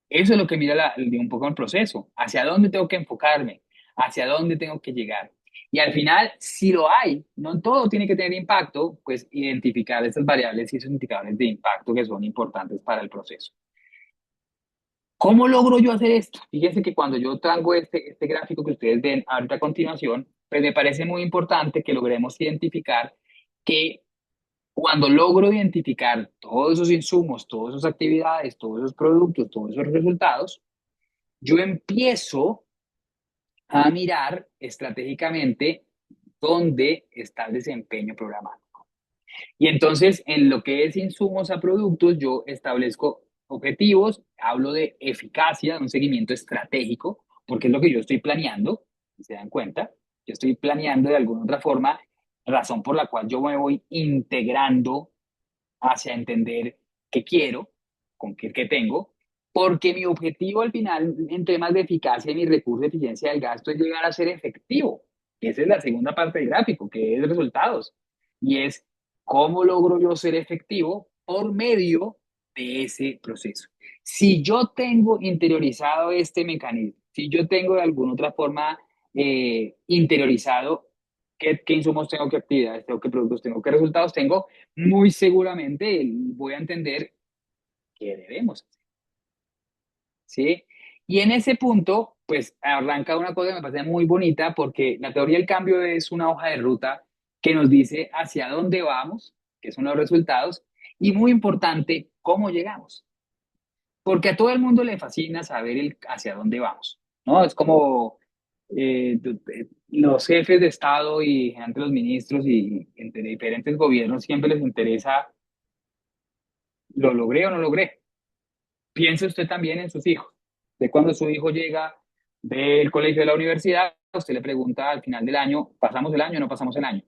Eso es lo que mira un poco el proceso. ¿Hacia dónde tengo que enfocarme? ¿Hacia dónde tengo que llegar? Y al final, si lo hay, no todo tiene que tener impacto, pues identificar esas variables y esos indicadores de impacto que son importantes para el proceso. ¿Cómo logro yo hacer esto? Fíjense que cuando yo traigo este gráfico que ustedes ven ahorita a continuación, pues me parece muy importante que logremos identificar que cuando logro identificar todos esos insumos, todas esas actividades, todos esos productos, todos esos resultados, yo empiezo a mirar estratégicamente dónde está el desempeño programático. Y entonces, en lo que es insumos a productos, yo establezco objetivos, hablo de eficacia, de un seguimiento estratégico, porque es lo que yo estoy planeando, si se dan cuenta, yo estoy planeando de alguna otra forma, razón por la cual yo me voy integrando hacia entender qué quiero, con qué tengo, porque mi objetivo al final en temas de eficacia y mi recurso de eficiencia del gasto es llegar a ser efectivo. Esa es la segunda parte del gráfico, que es resultados. Y es cómo logro yo ser efectivo por medio de ese proceso. Si yo tengo interiorizado este mecanismo, si yo tengo de alguna otra forma interiorizado qué insumos tengo, qué actividades tengo, qué productos tengo, qué resultados tengo, muy seguramente voy a entender qué debemos hacer, ¿sí? Y en ese punto, pues arranca una cosa que me parece muy bonita porque la teoría del cambio es una hoja de ruta que nos dice hacia dónde vamos, que son los resultados, y muy importante, cómo llegamos. Porque a todo el mundo le fascina saber hacia dónde vamos, ¿no? Es como los jefes de Estado y entre los ministros y entre diferentes gobiernos siempre les interesa, ¿lo logré o no logré? Piense usted también en sus hijos. De cuando su hijo llega del colegio de la universidad, usted le pregunta al final del año, ¿pasamos el año o no pasamos el año?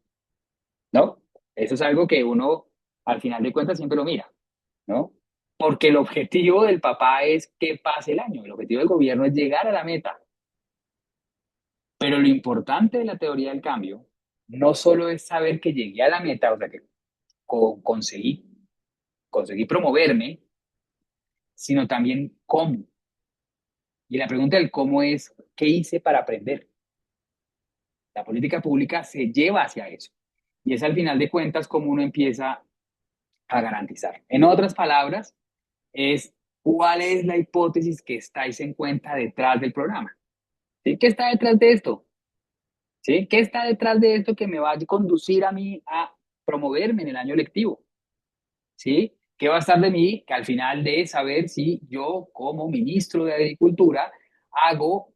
¿No? Eso es algo que uno al final de cuentas siempre lo mira, ¿no? Porque el objetivo del papá es que pase el año, el objetivo del gobierno es llegar a la meta. Pero lo importante de la teoría del cambio no solo es saber que llegué a la meta, o sea, que conseguí promoverme, sino también cómo. Y la pregunta del cómo es, ¿qué hice para aprender? La política pública se lleva hacia eso. Y es al final de cuentas como uno empieza a garantizar. En otras palabras, es cuál es la hipótesis que estáis en cuenta detrás del programa. ¿Sí? ¿Qué está detrás de esto? ¿Sí? ¿Qué está detrás de esto que me va a conducir a mí a promoverme en el año lectivo? ¿Sí? ¿Qué va a estar de mí? Que al final de saber si yo como ministro de Agricultura hago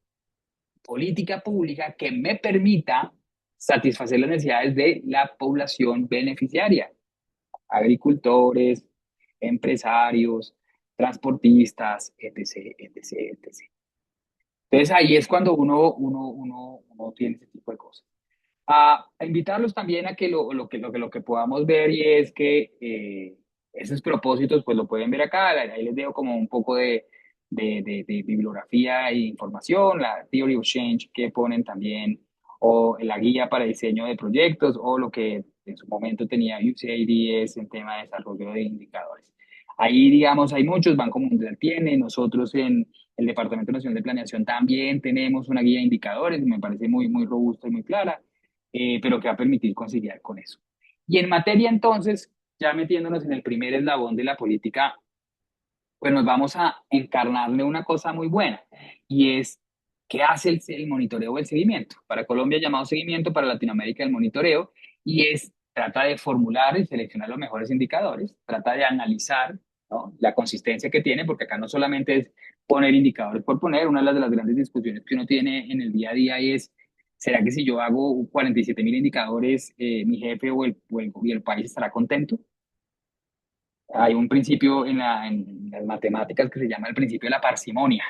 política pública que me permita satisfacer las necesidades de la población beneficiaria, agricultores, empresarios, transportistas, etc., etc., etc. Entonces ahí es cuando uno tiene ese tipo de cosas. A invitarlos también a que lo que podamos ver y es que esos propósitos pues lo pueden ver acá, ahí les dejo como un poco de bibliografía e información, la Theory of Change que ponen también, o la guía para diseño de proyectos, o lo que en su momento tenía USAID es el tema de desarrollo de indicadores. Ahí, digamos, hay muchos, Banco Mundial tiene, nosotros en el Departamento Nacional de Planeación también tenemos una guía de indicadores, me parece muy, muy robusta y muy clara, pero que va a permitir conciliar con eso. Y en materia entonces, ya metiéndonos en el primer eslabón de la política, pues nos vamos a encarnarle una cosa muy buena y es qué hace el monitoreo o el seguimiento. Para Colombia llamado seguimiento, para Latinoamérica el monitoreo y es trata de formular y seleccionar los mejores indicadores, trata de analizar, ¿no?, la consistencia que tiene, porque acá no solamente es poner indicadores por poner, una de las grandes discusiones que uno tiene en el día a día es, ¿será que si yo hago 47.000 indicadores, mi jefe y el país estará contento? Hay un principio en las matemáticas que se llama el principio de la parsimonia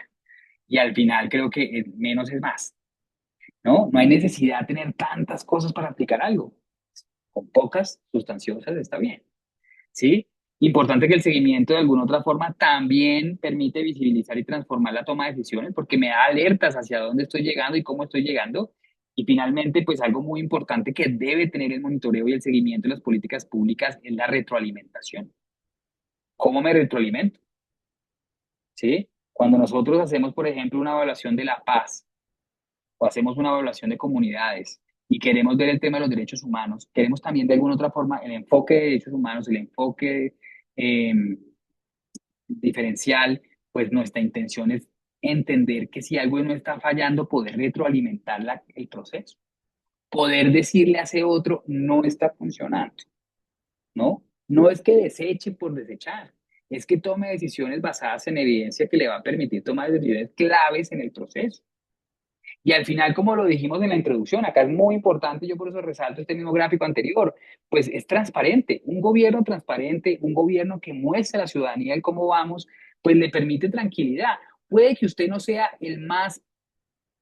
y al final creo que menos es más, ¿no? No hay necesidad de tener tantas cosas para aplicar algo. Con pocas sustanciosas está bien, ¿sí? Importante que el seguimiento de alguna otra forma también permite visibilizar y transformar la toma de decisiones porque me da alertas hacia dónde estoy llegando y cómo estoy llegando. Y finalmente, pues algo muy importante que debe tener el monitoreo y el seguimiento de las políticas públicas es la retroalimentación. ¿Cómo me retroalimento? ¿Sí? Cuando nosotros hacemos, por ejemplo, una evaluación de la paz o hacemos una evaluación de comunidades y queremos ver el tema de los derechos humanos, queremos también de alguna otra forma el enfoque de derechos humanos, el enfoque eh, diferencial, pues nuestra intención es entender que si algo no está fallando, poder retroalimentar el proceso, poder decirle a ese otro, no está funcionando, ¿no? No es que deseche por desechar, es que tome decisiones basadas en evidencia que le va a permitir tomar decisiones claves en el proceso. Y al final, como lo dijimos en la introducción, acá es muy importante, yo por eso resalto este mismo gráfico anterior, pues es transparente. Un gobierno transparente, un gobierno que muestra a la ciudadanía el cómo vamos, pues le permite tranquilidad. Puede que usted no sea el más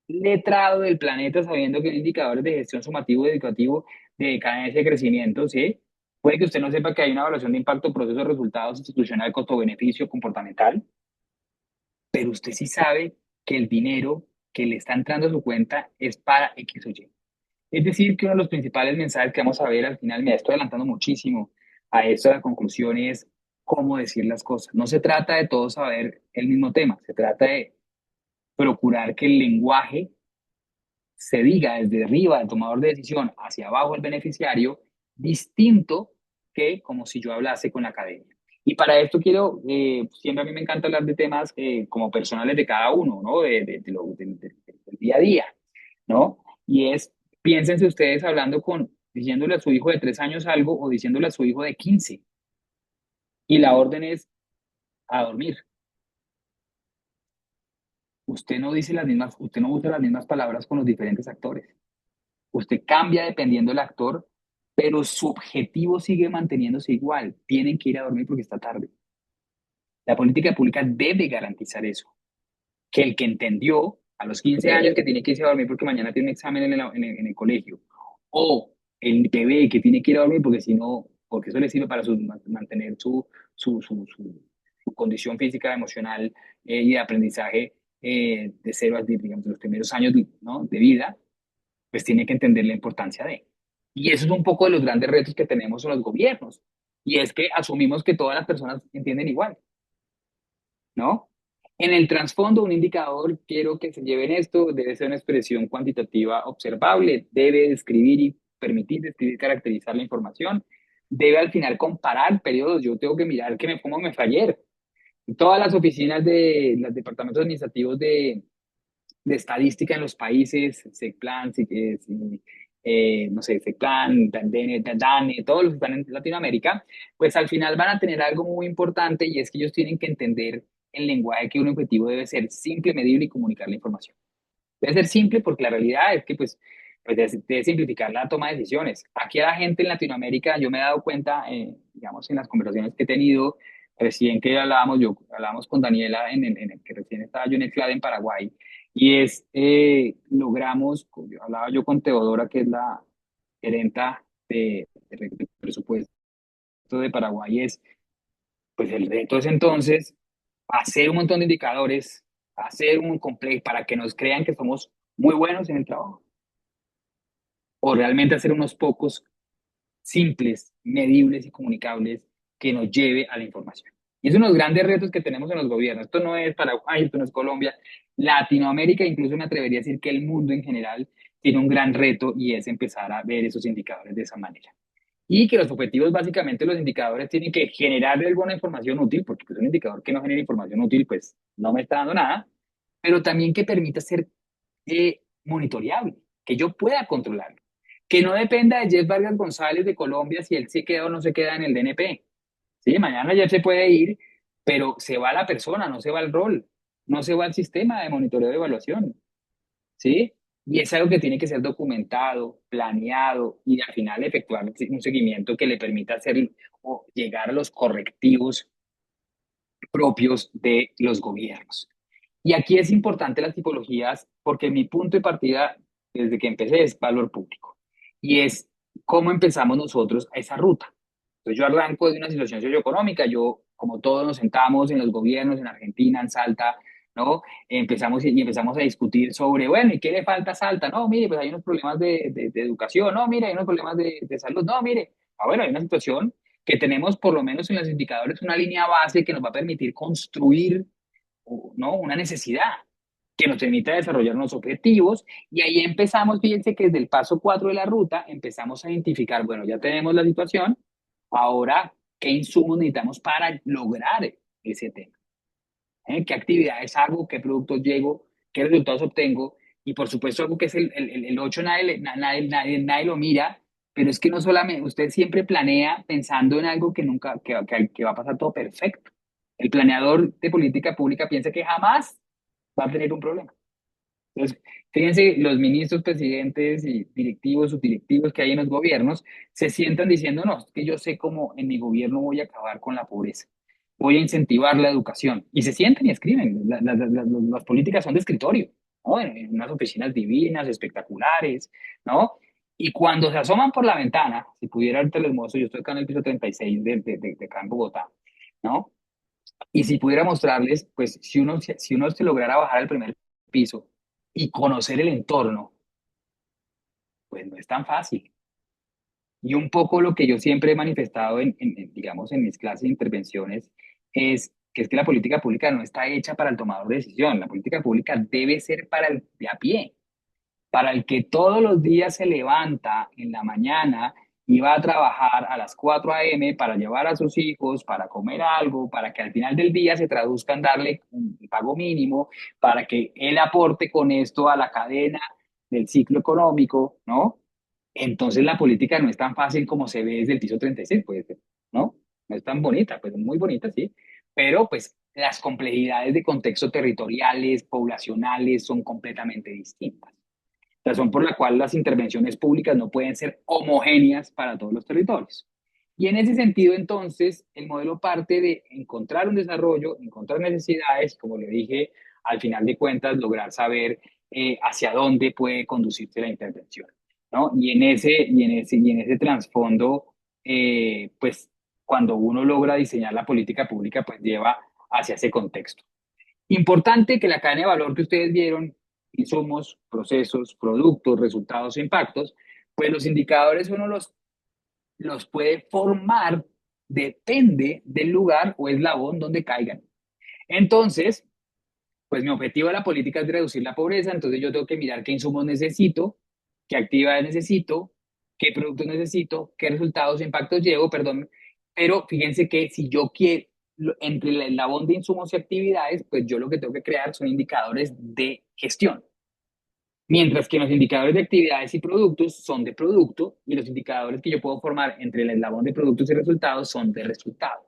letrado del planeta sabiendo que hay indicadores de gestión sumativo y educativo de decadencia y crecimiento, ¿sí? Puede que usted no sepa que hay una evaluación de impacto, procesos, resultados, institucional, costo-beneficio, comportamental, pero usted sí sabe que el dinero que le está entrando a su cuenta es para X o Y. Es decir, que uno de los principales mensajes que vamos a ver al final, me estoy adelantando muchísimo a esto, la conclusión es cómo decir las cosas. No se trata de todos saber el mismo tema, se trata de procurar que el lenguaje se diga desde arriba del tomador de decisión hacia abajo el beneficiario, distinto que como si yo hablase con la academia. Y para esto quiero, siempre a mí me encanta hablar de temas como personales de cada uno, ¿no? Del día a día, ¿no? Y es, piénsense ustedes hablando diciéndole a su hijo de 3 años algo o diciéndole a su hijo de 15 y la orden es a dormir. Usted no usa las mismas palabras con los diferentes actores. Usted cambia dependiendo del actor, pero su objetivo sigue manteniéndose igual. Tienen que ir a dormir porque está tarde. La política pública debe garantizar eso. Que el que entendió a los 15 años que tiene que irse a dormir porque mañana tiene un examen en el colegio, o el bebé que tiene que ir a dormir porque si no, porque eso le sirve para mantener su condición física, emocional y de aprendizaje de cero a, digamos, de los primeros años, ¿no?, de vida, pues tiene que entender la importancia de. Y eso es un poco de los grandes retos que tenemos en los gobiernos. Y es que asumimos que todas las personas entienden igual, ¿no? En el trasfondo, un indicador, quiero que se lleven esto, debe ser una expresión cuantitativa observable, debe describir y permitir describir, caracterizar la información, debe al final comparar periodos, yo tengo que mirar cómo me fue ayer. Todas las oficinas de los departamentos administrativos de estadística en los países, SECPLAN, no sé, SECPLAN, DANE, todos los que están en Latinoamérica, pues al final van a tener algo muy importante y es que ellos tienen que entender el lenguaje que un objetivo debe ser simple, medible y comunicar la información. Debe ser simple porque la realidad es que pues debe simplificar la toma de decisiones. Aquí a la gente en Latinoamérica, yo me he dado cuenta, digamos, en las conversaciones que he tenido, recién que hablábamos con Daniela, en el que recién estaba yo en el CLAD en Paraguay, y hablaba yo con Teodora, que es la gerenta de presupuesto de Paraguay, pues el reto es entonces hacer un montón de indicadores, hacer un complejo para que nos crean que somos muy buenos en el trabajo, o realmente hacer unos pocos simples, medibles y comunicables que nos lleve a la información. Y es uno de los grandes retos que tenemos en los gobiernos. Esto no es Paraguay, esto no es Colombia. Latinoamérica, incluso me atrevería a decir que el mundo en general tiene un gran reto y es empezar a ver esos indicadores de esa manera. Y que los objetivos, básicamente, los indicadores tienen que generar alguna información útil, porque pues un indicador que no genera información útil, pues no me está dando nada, pero también que permita ser monitoreable, que yo pueda controlarlo, que no dependa de Jeff Vargas González de Colombia si él se queda o no se queda en el DNP. Sí, mañana ya se puede ir, pero se va la persona, no se va el rol, no se va el sistema de monitoreo de evaluación. ¿Sí? Y es algo que tiene que ser documentado, planeado y al final efectuar un seguimiento que le permita hacer o llegar a los correctivos propios de los gobiernos. Y aquí es importante las tipologías porque mi punto de partida desde que empecé es valor público y es cómo empezamos nosotros a esa ruta. Entonces yo arranco de una situación socioeconómica, yo como todos nos sentamos en los gobiernos, en Argentina, en Salta, ¿no? Empezamos a discutir sobre, bueno, ¿y qué le falta a Salta? No, mire, pues hay unos problemas de educación, no, mire, hay unos problemas de salud, no, mire, bueno, hay una situación que tenemos por lo menos en los indicadores una línea base que nos va a permitir construir, ¿no?, una necesidad que nos permita desarrollar unos objetivos y ahí empezamos, fíjense que desde el paso 4 de la ruta empezamos a identificar, bueno, ya tenemos la situación, ahora, ¿qué insumos necesitamos para lograr ese tema? ¿Qué actividades hago? ¿Qué productos llego? ¿Qué resultados obtengo? Y por supuesto algo que es el 8 nadie lo mira, pero es que no solamente, usted siempre planea pensando en algo que nunca, que va a pasar todo perfecto. El planeador de política pública piensa que jamás va a tener un problema. Entonces, fíjense, los ministros, presidentes y directivos, subdirectivos que hay en los gobiernos se sientan diciendo, no, es que yo sé cómo en mi gobierno voy a acabar con la pobreza, voy a incentivar la educación. Y se sientan y escriben. Las políticas son de escritorio, ¿no? En unas oficinas divinas, espectaculares, ¿no? Y cuando se asoman por la ventana, si pudiera ahorita les muestro, yo estoy acá en el piso 36 de acá en Bogotá, ¿no? Y si pudiera mostrarles, pues si uno se lograra bajar al primer piso y conocer el entorno, pues no es tan fácil. Y un poco lo que yo siempre he manifestado digamos, en mis clases de intervenciones es que la política pública no está hecha para el tomador de decisión. La política pública debe ser para el de a pie, para el que todos los días se levanta en la mañana y va a trabajar a las 4 a.m. para llevar a sus hijos, para comer algo, para que al final del día se traduzca en darle un pago mínimo, para que él aporte con esto a la cadena del ciclo económico, ¿no? Entonces la política no es tan fácil como se ve desde el piso 36, pues, ¿no? No es tan bonita, pues muy bonita, sí, pero pues las complejidades de contexto territoriales, poblacionales son completamente distintas. Razón por la cual las intervenciones públicas no pueden ser homogéneas para todos los territorios. Y en ese sentido, entonces, el modelo parte de encontrar un desarrollo, encontrar necesidades, como le dije, al final de cuentas, lograr saber hacia dónde puede conducirse la intervención, ¿no? Y en ese trasfondo, pues, cuando uno logra diseñar la política pública, pues lleva hacia ese contexto. Importante que la cadena de valor que ustedes vieron, insumos, procesos, productos, resultados e impactos, pues los indicadores uno los puede formar, depende del lugar o eslabón donde caigan. Entonces, pues mi objetivo de la política es reducir la pobreza, entonces yo tengo que mirar qué insumos necesito, qué actividades necesito, qué productos necesito, qué resultados e impactos llevo, perdón. Pero fíjense que si yo quiero, entre el eslabón de insumos y actividades, pues yo lo que tengo que crear son indicadores de gestión. Mientras que los indicadores de actividades y productos son de producto y los indicadores que yo puedo formar entre el eslabón de productos y resultados son de resultado.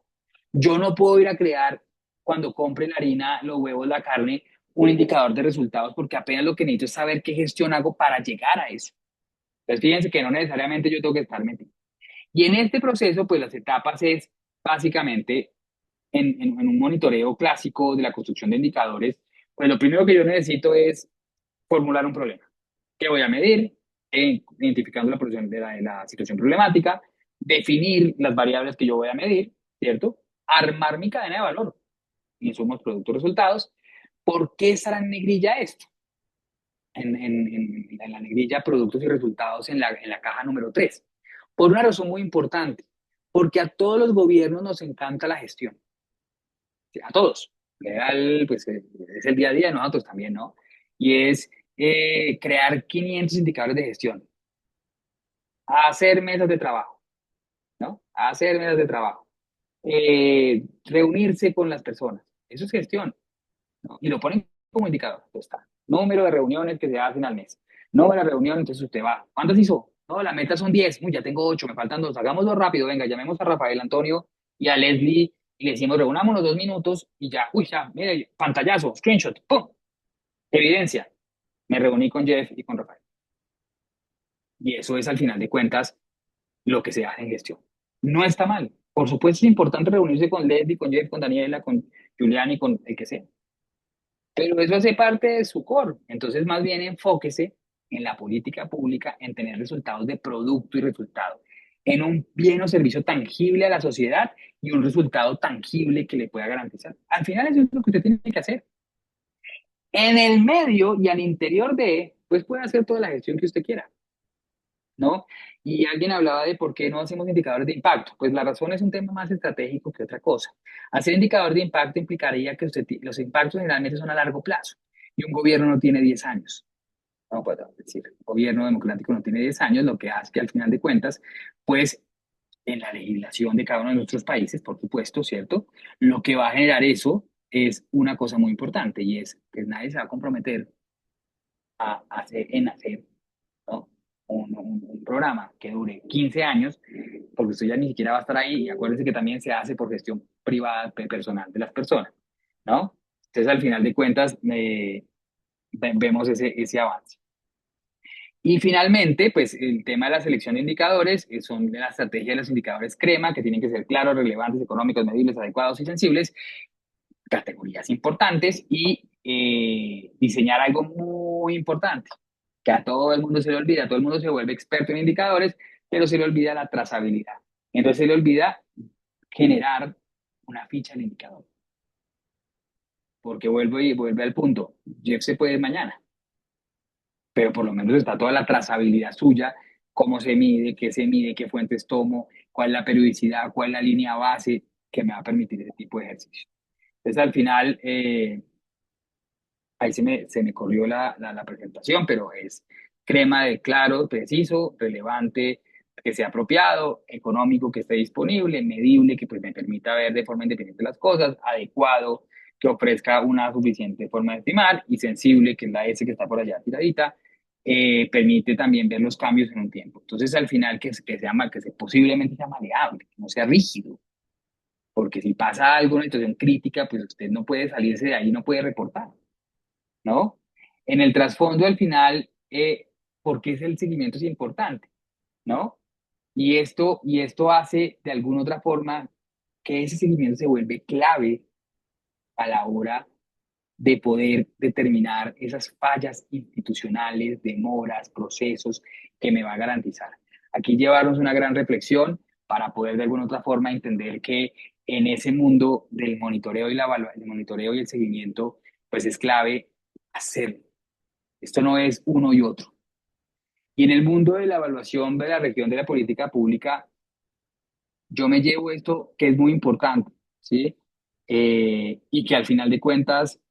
Yo no puedo ir a crear cuando compre la harina, los huevos, la carne, un indicador de resultados porque apenas lo que necesito es saber qué gestión hago para llegar a eso. Entonces fíjense que no necesariamente yo tengo que estar metido. Y en este proceso, pues las etapas es básicamente en un monitoreo clásico de la construcción de indicadores, pues lo primero que yo necesito es formular un problema. ¿Qué voy a medir? Identificando la, de la situación problemática, definir las variables que yo voy a medir, ¿cierto? Armar mi cadena de valor, insumos, productos, resultados. ¿Por qué estará en negrilla esto? En la negrilla productos y resultados en la caja número 3. Por una razón muy importante, porque a todos los gobiernos nos encanta la gestión, ¿sí? A todos. Legal, pues es el día a día de nosotros también, ¿no? Y es crear 500 indicadores de gestión, hacer mesas de trabajo, ¿no? Hacer mesas de trabajo, reunirse con las personas, eso es gestión, ¿no? Y lo ponen como indicador, pues está. Número de reuniones que se hacen al mes. Número de reuniones, entonces usted va. ¿Cuántas hizo? No, la meta son 10. Uy, ya tengo 8, me faltan 2. Hagámoslo rápido. Venga, llamemos a Rafael Antonio y a Leslie y le decimos, reunámonos 2 minutos y ya. Uy, ya, mire, pantallazo, screenshot, ¡pum! Evidencia. Me reuní con Jeff y con Rafael. Y eso es, al final de cuentas, lo que se hace en gestión. No está mal. Por supuesto, es importante reunirse con Leslie, con Jeff, con Daniela, con Julián y con el que sea. Pero eso hace parte de su core. Entonces, más bien enfóquese en la política pública, en tener resultados de producto y resultado, en un bien o servicio tangible a la sociedad y un resultado tangible que le pueda garantizar. Al final, eso es lo que usted tiene que hacer. En el medio y al interior de, pues puede hacer toda la gestión que usted quiera, ¿no? Y alguien hablaba de por qué no hacemos indicadores de impacto. Pues la razón es un tema más estratégico que otra cosa. Hacer indicador de impacto implicaría que los impactos generalmente son a largo plazo y un gobierno no tiene 10 años. No puedo decir, un gobierno democrático no tiene 10 años, lo que hace que al final de cuentas, pues en la legislación de cada uno de nuestros países, por supuesto, ¿cierto? Lo que va a generar eso es una cosa muy importante y es que nadie se va a comprometer en hacer, ¿no? Un programa que dure 15 años, porque usted ya ni siquiera va a estar ahí, y acuérdense que también se hace por gestión privada, personal de las personas, ¿no? Entonces, al final de cuentas, vemos ese avance. Y finalmente, pues el tema de la selección de indicadores son de la estrategia de los indicadores CREMA, que tienen que ser claros, relevantes, económicos, medibles, adecuados y sensibles, categorías importantes y diseñar algo muy importante, que a todo el mundo se le olvida, todo el mundo se vuelve experto en indicadores, pero se le olvida la trazabilidad. Entonces se le olvida generar una ficha del indicador, porque vuelve al punto, Jeff se puede ir mañana, pero por lo menos está toda la trazabilidad suya, cómo se mide, qué fuentes tomo, cuál es la periodicidad, cuál es la línea base que me va a permitir ese tipo de ejercicio. Entonces, al final, ahí se me corrió la presentación, pero es crema de claro, preciso, relevante, que sea apropiado, económico, que esté disponible, medible, que pues me permita ver de forma independiente las cosas, adecuado, que ofrezca una suficiente forma de estimar y sensible, que es la S que está por allá tiradita, permite también ver los cambios en un tiempo. Entonces, al final, posiblemente sea maleable, que no sea rígido, porque si pasa algo, una situación crítica, pues usted no puede salirse de ahí, no puede reportar. ¿No? En el trasfondo, al final, ¿por qué es el seguimiento es importante? ¿No? Y esto hace, de alguna otra forma, que ese seguimiento se vuelve clave a la hora de poder determinar esas fallas institucionales, demoras, procesos que me va a garantizar. Aquí llevarnos una gran reflexión para poder de alguna otra forma entender que en ese mundo del monitoreo y el monitoreo y el seguimiento, pues es clave hacerlo. Esto no es uno y otro. Y en el mundo de la evaluación de la región de la política pública, yo me llevo esto que es muy importante, ¿sí? Y que al final de cuentas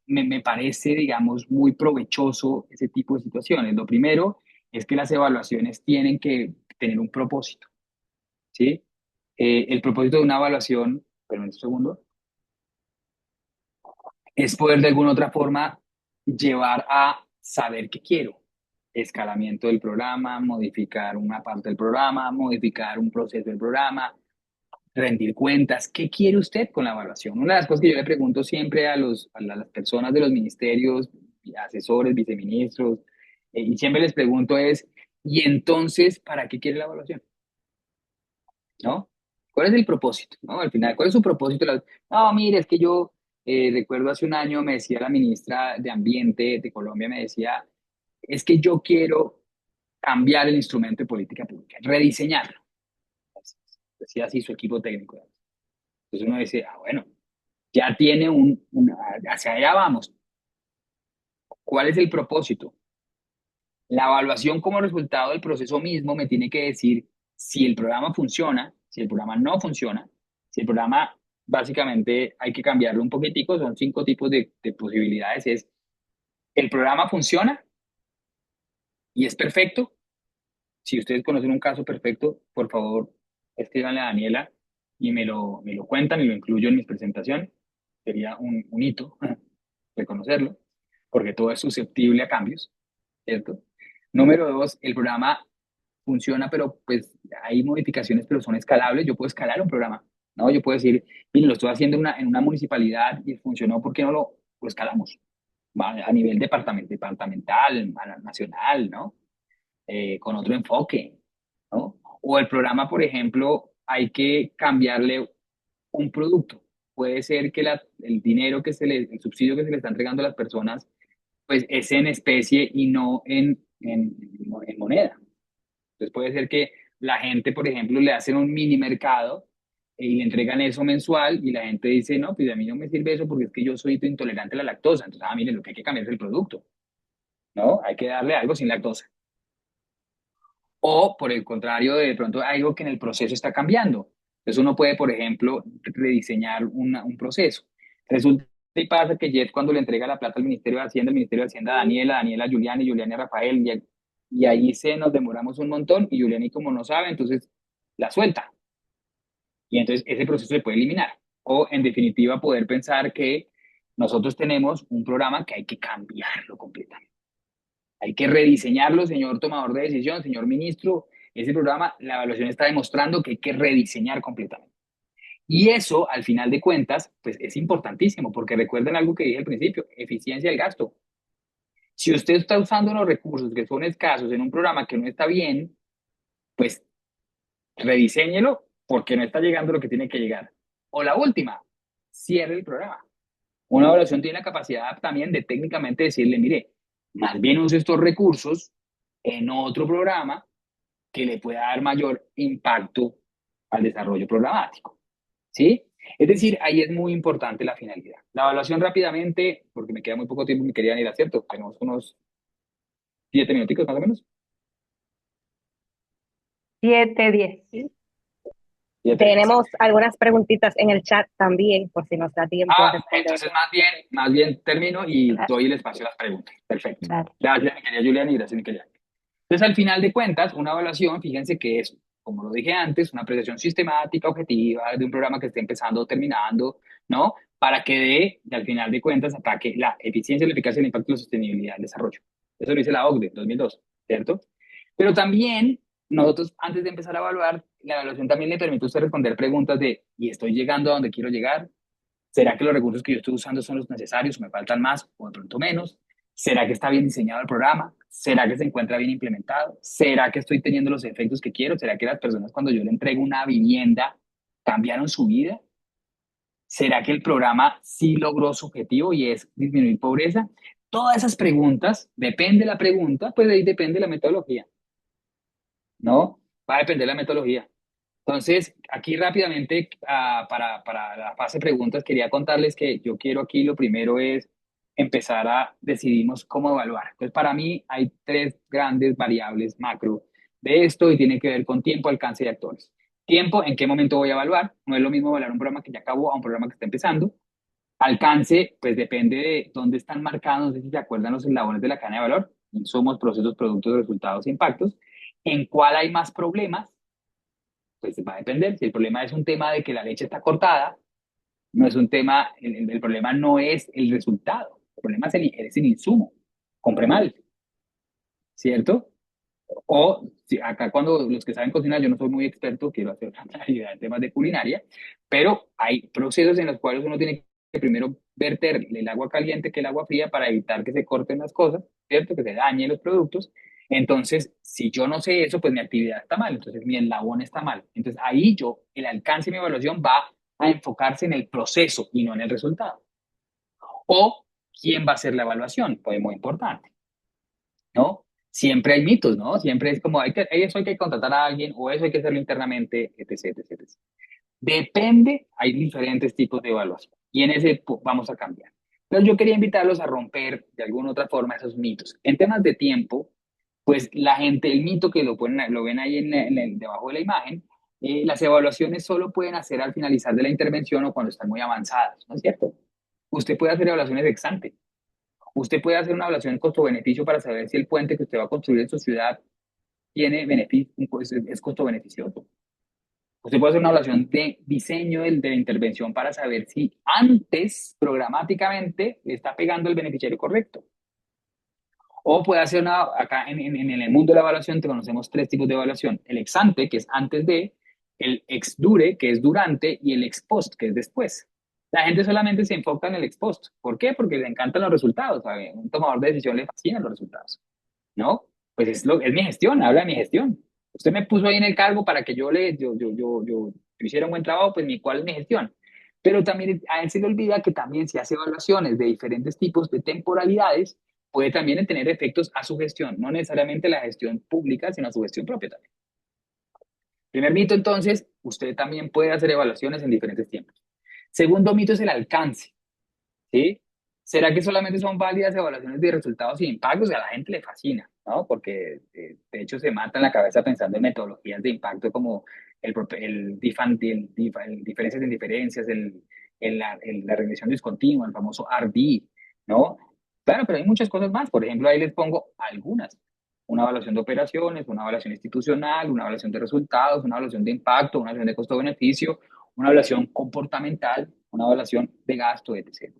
me parece, digamos, muy provechoso ese tipo de situaciones. Lo primero es que las evaluaciones tienen que tener un propósito, ¿sí? El propósito de una evaluación, pero en un segundo, es poder de alguna otra forma llevar a saber qué quiero. Escalamiento del programa, modificar una parte del programa, modificar un proceso del programa, rendir cuentas. ¿Qué quiere usted con la evaluación? Una de las cosas que yo le pregunto siempre a las personas de los ministerios, asesores, viceministros, y siempre les pregunto es, ¿y entonces para qué quiere la evaluación? ¿No? ¿Cuál es el propósito? ¿No? Al final, ¿cuál es su propósito? No, mire, es que yo recuerdo hace un año me decía la ministra de Ambiente de Colombia, me decía, es que yo quiero cambiar el instrumento de política pública, rediseñarlo. Decía así su equipo técnico. Entonces uno dice, ah, bueno, ya tiene hacia allá vamos. ¿Cuál es el propósito? La evaluación como resultado del proceso mismo me tiene que decir si el programa funciona, si el programa no funciona, si el programa básicamente hay que cambiarlo un poquitico, son 5 tipos de posibilidades. Es, el programa funciona y es perfecto. Si ustedes conocen un caso perfecto, por favor, escríbanle a Daniela y me lo cuentan y lo incluyo en mis presentaciones. Sería un hito reconocerlo, porque todo es susceptible a cambios, ¿cierto? Número dos, el programa funciona, pero pues hay modificaciones, pero son escalables. Yo puedo escalar un programa, ¿no? Yo puedo decir, mire, lo estoy haciendo en una municipalidad y funcionó, ¿por qué no lo escalamos? Va a nivel departamental, nacional, ¿no? Con otro enfoque, ¿no? O el programa, por ejemplo, hay que cambiarle un producto. Puede ser que el dinero el subsidio que se le está entregando a las personas, pues es en especie y no en moneda. Entonces puede ser que la gente, por ejemplo, le hacen un mini mercado y le entregan eso mensual y la gente dice, no, pues a mí no me sirve eso porque es que yo soy intolerante a la lactosa. Entonces, miren, lo que hay que cambiar es el producto, ¿no? Hay que darle algo sin lactosa. O por el contrario, de pronto hay algo que en el proceso está cambiando. Entonces uno puede, por ejemplo, rediseñar un proceso. Resulta y pasa que Jeff cuando le entrega la plata al Ministerio de Hacienda, el Ministerio de Hacienda a Daniela, Daniela a Juliana y Juliana a Rafael, y ahí nos demoramos un montón y Juliana y como no sabe, entonces la suelta. Y entonces ese proceso se puede eliminar. O en definitiva poder pensar que nosotros tenemos un programa que hay que cambiarlo completamente. Hay que rediseñarlo, señor tomador de decisión, señor ministro. Ese programa, la evaluación está demostrando que hay que rediseñar completamente. Y eso, al final de cuentas, pues es importantísimo, porque recuerden algo que dije al principio, eficiencia del gasto. Si usted está usando unos recursos que son escasos en un programa que no está bien, pues rediséñelo porque no está llegando lo que tiene que llegar. O la última, cierre el programa. Una evaluación tiene la capacidad también de técnicamente decirle, mire, más bien use estos recursos en otro programa que le pueda dar mayor impacto al desarrollo programático. ¿Sí? Es decir, ahí es muy importante la finalidad. La evaluación rápidamente, porque me queda muy poco tiempo, me querían ir a cierto, tenemos unos 7 minuticos más o menos. 7, 10. Sí. 7, 10. Tenemos algunas preguntitas en el chat también, por si nos da tiempo a Entonces responderlas. más bien termino y Claro. doy el espacio a las preguntas. Perfecto. Dale. Gracias, mi querida Juliana, y gracias, mi querida. Entonces, al final de cuentas, una evaluación, fíjense que es, como lo dije antes, una apreciación sistemática, objetiva, de un programa que esté empezando o terminando, ¿no? Para que al final de cuentas, ataque la eficiencia, la eficacia, el impacto y la sostenibilidad del desarrollo. Eso lo dice la OCDE, 2002, ¿cierto? Pero también, nosotros, antes de empezar a evaluar, la evaluación también le permite a usted responder preguntas de, ¿y estoy llegando a donde quiero llegar? ¿Será que los recursos que yo estoy usando son los necesarios? ¿Me faltan más o de pronto menos? ¿Será que está bien diseñado el programa? ¿Será que se encuentra bien implementado? ¿Será que estoy teniendo los efectos que quiero? ¿Será que las personas cuando yo le entrego una vivienda cambiaron su vida? ¿Será que el programa sí logró su objetivo y es disminuir pobreza? Todas esas preguntas, depende de la pregunta, pues de ahí depende la metodología, ¿no? Va a depender de la metodología. Entonces, aquí rápidamente, para la fase de preguntas, quería contarles que yo quiero aquí, lo primero es empezar a decidirnos cómo evaluar. Entonces, para mí hay tres grandes variables macro de esto y tiene que ver con tiempo, alcance y actores. Tiempo, ¿en qué momento voy a evaluar? No es lo mismo evaluar un programa que ya acabó a un programa que está empezando. Alcance, pues depende de dónde están marcados, no sé si se acuerdan los eslabones de la cadena de valor, insumos, procesos, productos, resultados e impactos. ¿En cuál hay más problemas? Pues va a depender. Si el problema es un tema de que la leche está cortada, no es un tema, el problema no es el resultado, el problema es el insumo. Compre mal, ¿cierto? O si acá cuando los que saben cocinar, yo no soy muy experto, quiero hacer una claridad en temas de culinaria, pero hay procesos en los cuales uno tiene que primero verter el agua caliente que el agua fría para evitar que se corten las cosas, ¿cierto? Que se dañen los productos. Entonces, si yo no sé eso, pues mi actividad está mal, entonces mi eslabón está mal. Entonces ahí el alcance de mi evaluación va a enfocarse en el proceso y no en el resultado. O quién va a hacer la evaluación, pues muy importante. ¿No? Siempre hay mitos, ¿no? Siempre es como, eso hay que contratar a alguien o eso hay que hacerlo internamente, etc, etc, etc. Depende, hay diferentes tipos de evaluación y en ese vamos a cambiar. Entonces yo quería invitarlos a romper de alguna otra forma esos mitos. En temas de tiempo, pues la gente, el mito que lo ven ahí debajo de la imagen, las evaluaciones solo pueden hacer al finalizar de la intervención o cuando están muy avanzadas, ¿no es cierto? Usted puede hacer evaluaciones ex ante. Usted puede hacer una evaluación de costo-beneficio para saber si el puente que usted va a construir en su ciudad tiene beneficio, es costo-beneficioso. Usted puede hacer una evaluación de diseño de la intervención para saber si antes, programáticamente, le está pegando el beneficiario correcto. O puede hacer acá en el mundo de la evaluación, te conocemos tres tipos de evaluación. El ex ante, que es antes de, el ex dure, que es durante, y el ex post, que es después. La gente solamente se enfoca en el ex post. ¿Por qué? Porque le encantan los resultados. ¿Sabe? Un tomador de decisión le fascinan los resultados. ¿No? Pues es mi gestión, habla de mi gestión. Usted me puso ahí en el cargo para que yo hiciera un buen trabajo, pues cuál es mi gestión. Pero también a él se le olvida que también si hace evaluaciones de diferentes tipos de temporalidades, puede también tener efectos a su gestión, no necesariamente la gestión pública, sino a su gestión propia también. Primer mito, entonces, usted también puede hacer evaluaciones en diferentes tiempos. Segundo mito es el alcance, ¿sí? ¿Será que solamente son válidas evaluaciones de resultados y impactos? A la gente le fascina, ¿no? Porque de hecho se mata en la cabeza pensando en metodologías de impacto como el diferencias en diferencias, la regresión discontinua, el famoso RD, ¿no? Claro, pero hay muchas cosas más. Por ejemplo, ahí les pongo algunas. Una evaluación de operaciones, una evaluación institucional, una evaluación de resultados, una evaluación de impacto, una evaluación de costo-beneficio, una evaluación comportamental, una evaluación de gasto, etc.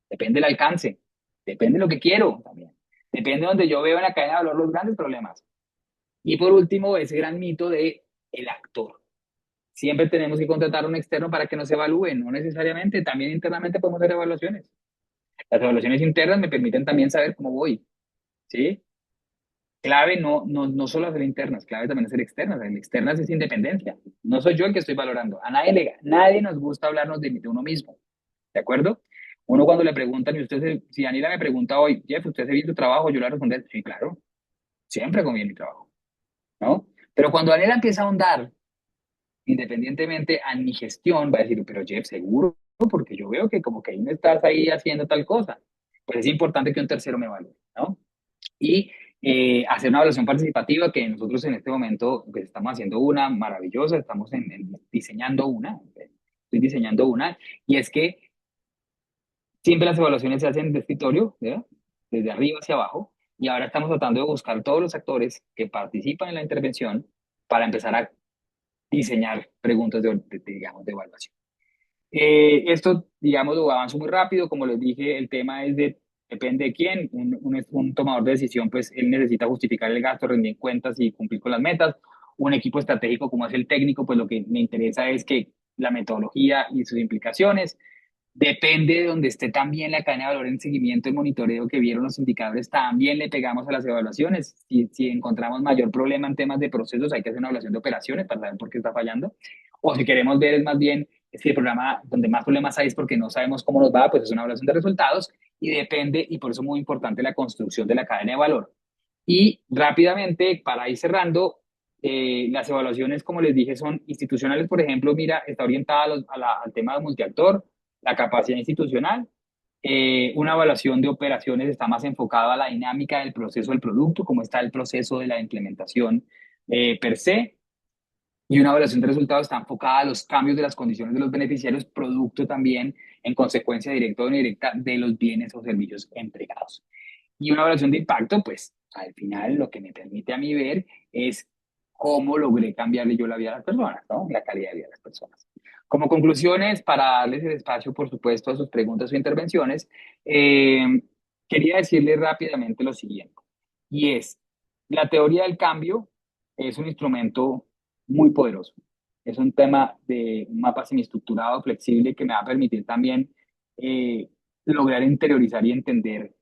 Depende del alcance, depende de lo que quiero también. Depende de donde yo veo en la cadena de valor los grandes problemas. Y por último, ese gran mito de el actor. Siempre tenemos que contratar a un externo para que nos evalúe, no necesariamente, también internamente podemos hacer evaluaciones. Las evaluaciones internas me permiten también saber cómo voy. ¿sí? Clave no solo hacer internas, clave también hacer externas. En externas es independencia. No soy yo el que estoy valorando. Nadie nos gusta hablarnos de uno mismo, ¿de acuerdo? Uno cuando le preguntan, si Daniela me pregunta hoy, Jeff, ¿usted hace bien su trabajo? Yo le respondo, sí, claro, siempre hago bien mi trabajo, ¿no? Pero cuando Daniela empieza a ahondar, independientemente a mi gestión, va a decir, pero Jeff, seguro, porque yo veo que como que ahí me estás ahí haciendo tal cosa. Pues es importante que un tercero me valore, ¿no? Y hacer una evaluación participativa que nosotros en este momento pues, estamos haciendo una maravillosa, estamos diseñando una, estoy diseñando una, y es que siempre las evaluaciones se hacen de escritorio, ¿verdad? Desde arriba hacia abajo, y ahora estamos tratando de buscar todos los actores que participan en la intervención para empezar a diseñar preguntas digamos, de evaluación. Esto, digamos, lo avanzo muy rápido. Como les dije, el tema es depende de quién. Un tomador de decisión, pues él necesita justificar el gasto, rendir cuentas y cumplir con las metas. Un equipo estratégico, como es el técnico, pues lo que me interesa es que la metodología y sus implicaciones. Depende de donde esté también la cadena de valor en seguimiento y monitoreo que vieron los indicadores, también le pegamos a las evaluaciones. Si encontramos mayor problema en temas de procesos, hay que hacer una evaluación de operaciones para saber por qué está fallando. O si queremos ver es más bien, si el programa donde más problemas hay es porque no sabemos cómo nos va, pues es una evaluación de resultados y depende, y por eso es muy importante la construcción de la cadena de valor. Y rápidamente, para ir cerrando, las evaluaciones, como les dije, son institucionales, por ejemplo, mira, está orientada al tema de multiactor, la capacidad institucional. Una evaluación de operaciones está más enfocada a la dinámica del proceso del producto, cómo está el proceso de la implementación per se. Y una evaluación de resultados está enfocada a los cambios de las condiciones de los beneficiarios, producto también en consecuencia directa o indirecta de los bienes o servicios entregados. Y una evaluación de impacto, pues al final lo que me permite a mí ver es cómo logré cambiarle yo la vida a las personas, ¿no? La calidad de vida de las personas. Como conclusiones, para darles el espacio, por supuesto, a sus preguntas o intervenciones, eh, quería decirles rápidamente lo siguiente, y es, la teoría del cambio es un instrumento muy poderoso. Es un tema de un mapa semiestructurado, flexible, que me va a permitir también lograr interiorizar y entender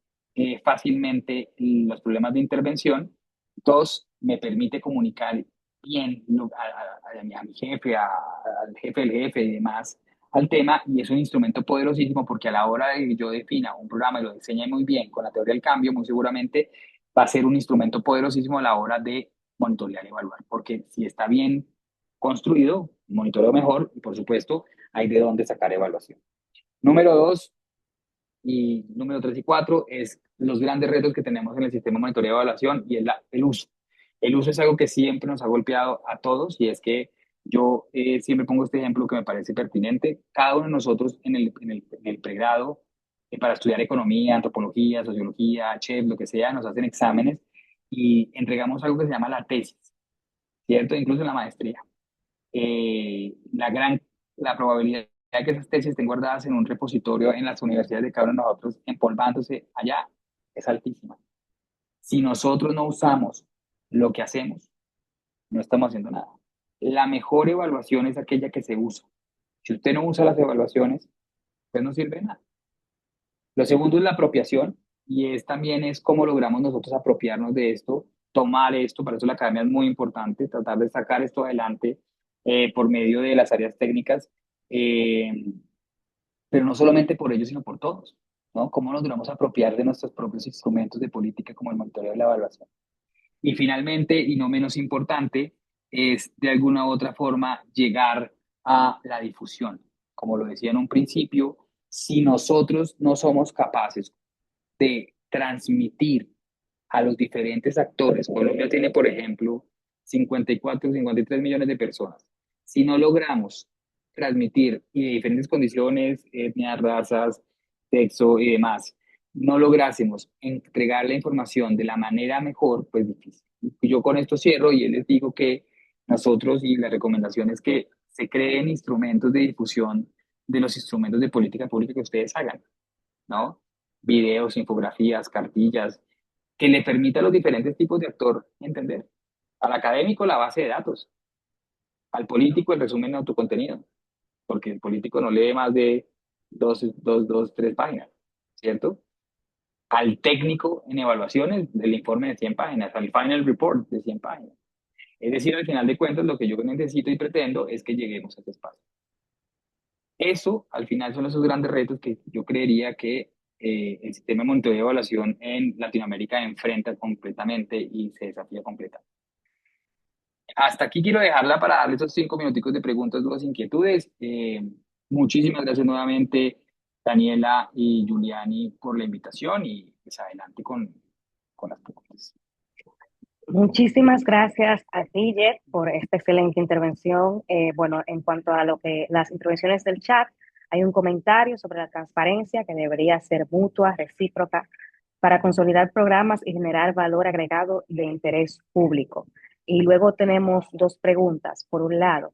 fácilmente los problemas de intervención. Dos, me permite comunicar bien a mi jefe, al jefe del jefe y demás al tema, y es un instrumento poderosísimo porque a la hora de que yo defina un programa y lo diseñe muy bien con la teoría del cambio, muy seguramente va a ser un instrumento poderosísimo a la hora de monitorear y evaluar, porque si está bien construido, monitoreo mejor y por supuesto hay de dónde sacar evaluación. Número dos, y número 3 y 4 es los grandes retos que tenemos en el sistema de monitoreo y evaluación y es el uso. El uso es algo que siempre nos ha golpeado a todos y es que yo siempre pongo este ejemplo que me parece pertinente. Cada uno de nosotros en el pregrado, para estudiar economía, antropología, sociología, chef, lo que sea, nos hacen exámenes y entregamos algo que se llama la tesis, ¿cierto? Incluso en la maestría. Eh, la gran, la probabilidad de que esas tesis estén guardadas en un repositorio en las universidades de cada uno de nosotros, empolvándose allá, es altísima. Si nosotros no usamos lo que hacemos, no estamos haciendo nada. La mejor evaluación es aquella que se usa. Si usted no usa las evaluaciones, pues no sirve de nada. Lo segundo es la apropiación y también es cómo logramos nosotros apropiarnos de esto, tomar esto, para eso la academia es muy importante, tratar de sacar esto adelante por medio de las áreas técnicas, eh, pero no solamente por ellos, sino por todos, ¿no? Cómo nos logramos apropiar de nuestros propios instrumentos de política como el monitoreo y la evaluación. Y finalmente, y no menos importante, es de alguna u otra forma llegar a la difusión. Como lo decía en un principio, si nosotros no somos capaces de transmitir a los diferentes actores. Colombia tiene, por ejemplo, 54, 53 millones de personas. Si no logramos transmitir y de diferentes condiciones, etnias, razas, sexo y demás, no lográsemos entregar la información de la manera mejor, pues difícil. Yo con esto cierro y les digo que nosotros y la recomendación es que se creen instrumentos de difusión de los instrumentos de política pública que ustedes hagan, ¿no? Videos, infografías, cartillas, que le permita a los diferentes tipos de actor entender. Al académico la base de datos, al político el resumen de tu contenido, porque el político no lee más de tres páginas, ¿cierto? al técnico en evaluaciones del informe de 100 páginas, al final report de 100 páginas. Es decir, al final de cuentas, lo que yo necesito y pretendo es que lleguemos a ese espacio. Eso, al final, son esos grandes retos que yo creería que el sistema de monitoreo y evaluación en Latinoamérica enfrenta completamente y se desafía completamente. Hasta aquí quiero dejarla para darle esos 5 minuticos de preguntas, dudas, inquietudes. Muchísimas gracias nuevamente, Daniela y Giuliani, por la invitación y pues adelante con las preguntas. Muchísimas gracias a ti, Jet, por esta excelente intervención. Bueno, en cuanto a lo que las intervenciones del chat, hay un comentario sobre la transparencia que debería ser mutua, recíproca, para consolidar programas y generar valor agregado de interés público. Y luego tenemos dos preguntas. Por un lado,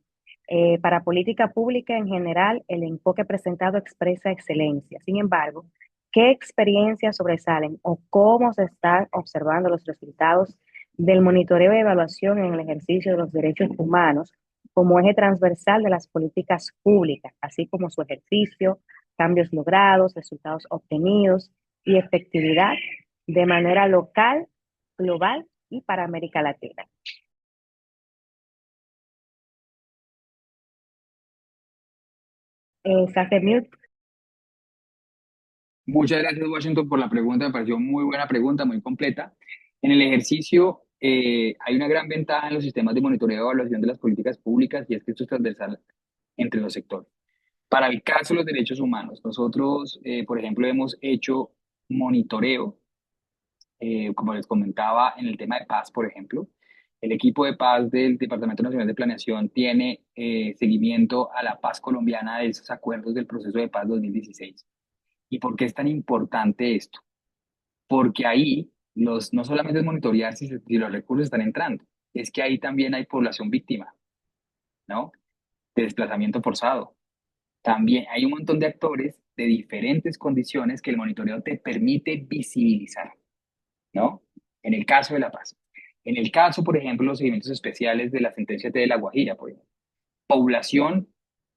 para política pública en general, el enfoque presentado expresa excelencia. Sin embargo, ¿qué experiencias sobresalen o cómo se están observando los resultados del monitoreo y evaluación en el ejercicio de los derechos humanos como eje transversal de las políticas públicas, así como su ejercicio, cambios logrados, resultados obtenidos y efectividad de manera local, global y para América Latina? Estás de mute. Muchas gracias, Washington, por la pregunta. Me pareció muy buena pregunta, muy completa. En el ejercicio, hay una gran ventaja en los sistemas de monitoreo y evaluación de las políticas públicas y es que esto es transversal entre los sectores. Para el caso de los derechos humanos, nosotros, por ejemplo, hemos hecho monitoreo, como les comentaba, en el tema de paz, por ejemplo. El equipo de paz del Departamento Nacional de Planeación tiene seguimiento a la paz colombiana de esos acuerdos del proceso de paz 2016. ¿Y por qué es tan importante esto? Porque ahí no solamente es monitorear si los recursos están entrando, es que ahí también hay población víctima, ¿no? De desplazamiento forzado. También hay un montón de actores de diferentes condiciones que el monitoreo te permite visibilizar, ¿no? En el caso de La Paz. En el caso, por ejemplo, los seguimientos especiales de la sentencia T de La Guajira, por ejemplo. Población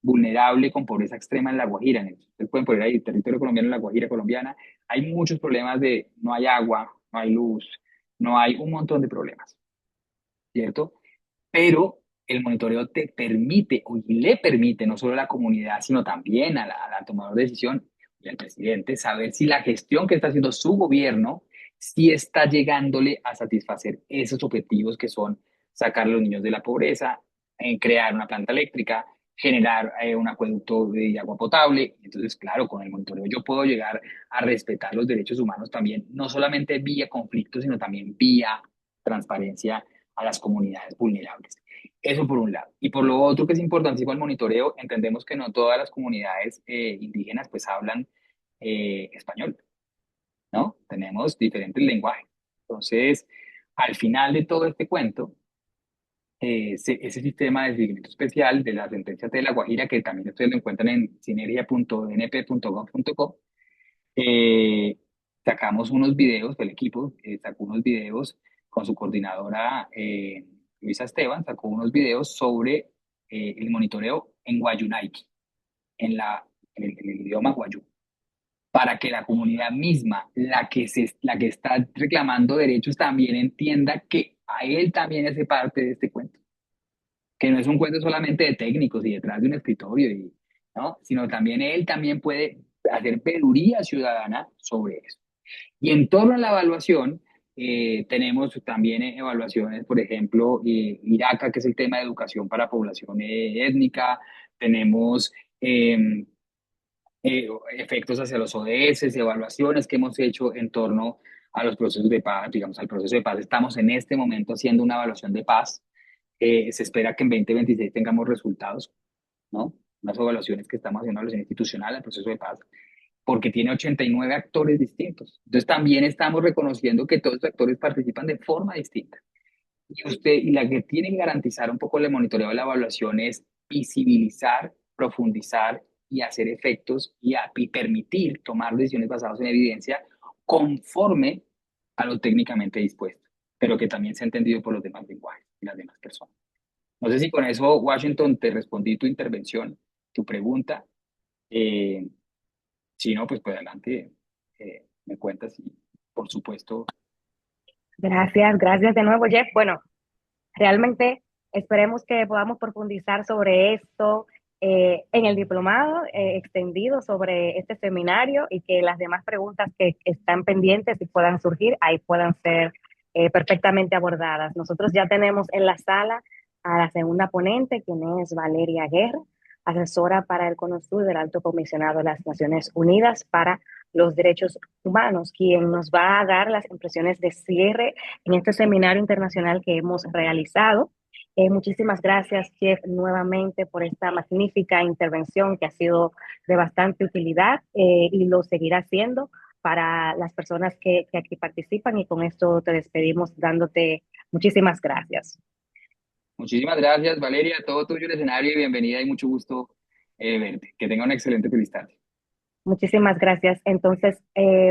vulnerable con pobreza extrema en La Guajira. Ustedes pueden poner ahí territorio colombiano en La Guajira colombiana. Hay muchos problemas de no hay agua, no hay luz, no hay un montón de problemas, ¿cierto? Pero el monitoreo te permite o le permite no solo a la comunidad, sino también a la tomadora de decisión y al presidente saber si la gestión que está haciendo su gobierno si está llegándole a satisfacer esos objetivos que son sacar a los niños de la pobreza, crear una planta eléctrica, generar un acueducto de agua potable. Entonces, claro, con el monitoreo yo puedo llegar a respetar los derechos humanos también, no solamente vía conflicto, sino también vía transparencia a las comunidades vulnerables. Eso por un lado. Y por lo otro que es importantísimo el monitoreo, entendemos que no todas las comunidades indígenas pues hablan español, ¿no? Tenemos diferentes lenguajes. Entonces, al final de todo este cuento, ese sistema de seguimiento especial de la sentencia de La Guajira, que también ustedes lo encuentran en sinergia.np.gov.co, eh, sacamos unos videos, el equipo sacó unos videos con su coordinadora Luisa Esteban, sacó unos videos sobre el monitoreo en Guayunaiki, en el idioma guayú, para que la comunidad misma, la que está reclamando derechos, también entienda que a él también hace parte de este cuento, que no es un cuento solamente de técnicos y detrás de un escritorio, ¿no? Sino también él también puede hacer peduría ciudadana sobre eso. Y en torno a la evaluación, tenemos también evaluaciones, por ejemplo, IRACA, que es el tema de educación para población étnica, tenemos eh, efectos hacia los ODS, evaluaciones que hemos hecho en torno a los procesos de paz, digamos, al proceso de paz. Estamos en este momento haciendo una evaluación de paz. Se espera que en 2026 tengamos resultados, ¿no? Unas evaluaciones que estamos haciendo, una evaluación institucional al proceso de paz porque tiene 89 actores distintos. Entonces también estamos reconociendo que todos los actores participan de forma distinta. Y la que tiene que garantizar un poco el monitoreo de la evaluación es visibilizar, profundizar y hacer efectos y permitir tomar decisiones basadas en evidencia conforme a lo técnicamente dispuesto, pero que también se ha entendido por los demás lenguajes y las demás personas. No sé si con eso, Washington, te respondí tu intervención, tu pregunta. Eh, si no, pues adelante, me cuentas. por supuesto. Gracias, gracias de nuevo, Jeff. Bueno, realmente esperemos que podamos profundizar sobre esto en el diplomado extendido sobre este seminario y que las demás preguntas que están pendientes y puedan surgir ahí puedan ser perfectamente abordadas. Nosotros ya tenemos en la sala a la segunda ponente, quien es Valeria Guerra, asesora para el Cono Sur del Alto Comisionado de las Naciones Unidas para los Derechos Humanos, quien nos va a dar las impresiones de cierre en este seminario internacional que hemos realizado. Muchísimas gracias, Jeff, nuevamente por esta magnífica intervención que ha sido de bastante utilidad y lo seguirá siendo para las personas que aquí participan y con esto te despedimos dándote muchísimas gracias. Muchísimas gracias, Valeria. Todo tuyo el escenario y bienvenida y mucho gusto verte. Que tenga una excelente feliz tarde. Muchísimas gracias. Entonces,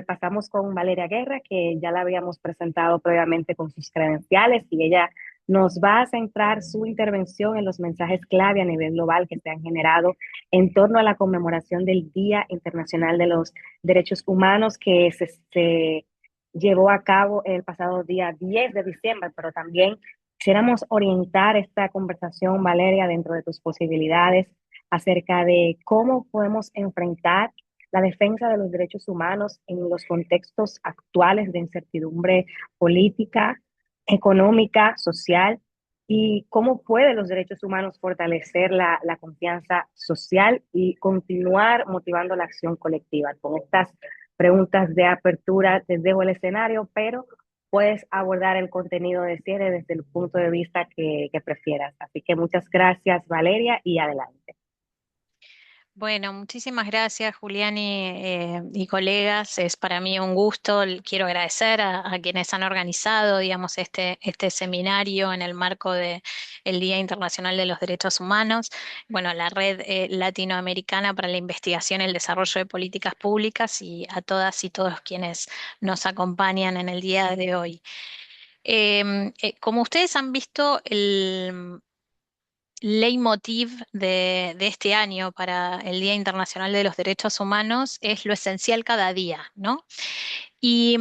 pasamos con Valeria Guerra, que ya la habíamos presentado previamente con sus credenciales y ella nos va a centrar su intervención en los mensajes clave a nivel global que se han generado en torno a la conmemoración del Día Internacional de los Derechos Humanos que se llevó a cabo el pasado día 10 de diciembre, pero también quisiéramos orientar esta conversación, Valeria, dentro de tus posibilidades acerca de cómo podemos enfrentar la defensa de los derechos humanos en los contextos actuales de incertidumbre política, económica, social, y cómo pueden los derechos humanos fortalecer la confianza social y continuar motivando la acción colectiva. Con estas preguntas de apertura te dejo el escenario, pero puedes abordar el contenido de cierre desde el punto de vista que prefieras. Así que muchas gracias, Valeria, y adelante. Bueno, muchísimas gracias, Juliani, y colegas. Es para mí un gusto. Quiero agradecer a quienes han organizado, digamos, este seminario en el marco del Día Internacional de los Derechos Humanos. Bueno, la Red Latinoamericana para la Investigación y el Desarrollo de Políticas Públicas y a todas y todos quienes nos acompañan en el día de hoy. Como ustedes han visto, el leitmotiv de este año para el Día Internacional de los Derechos Humanos es lo esencial cada día, ¿no? Y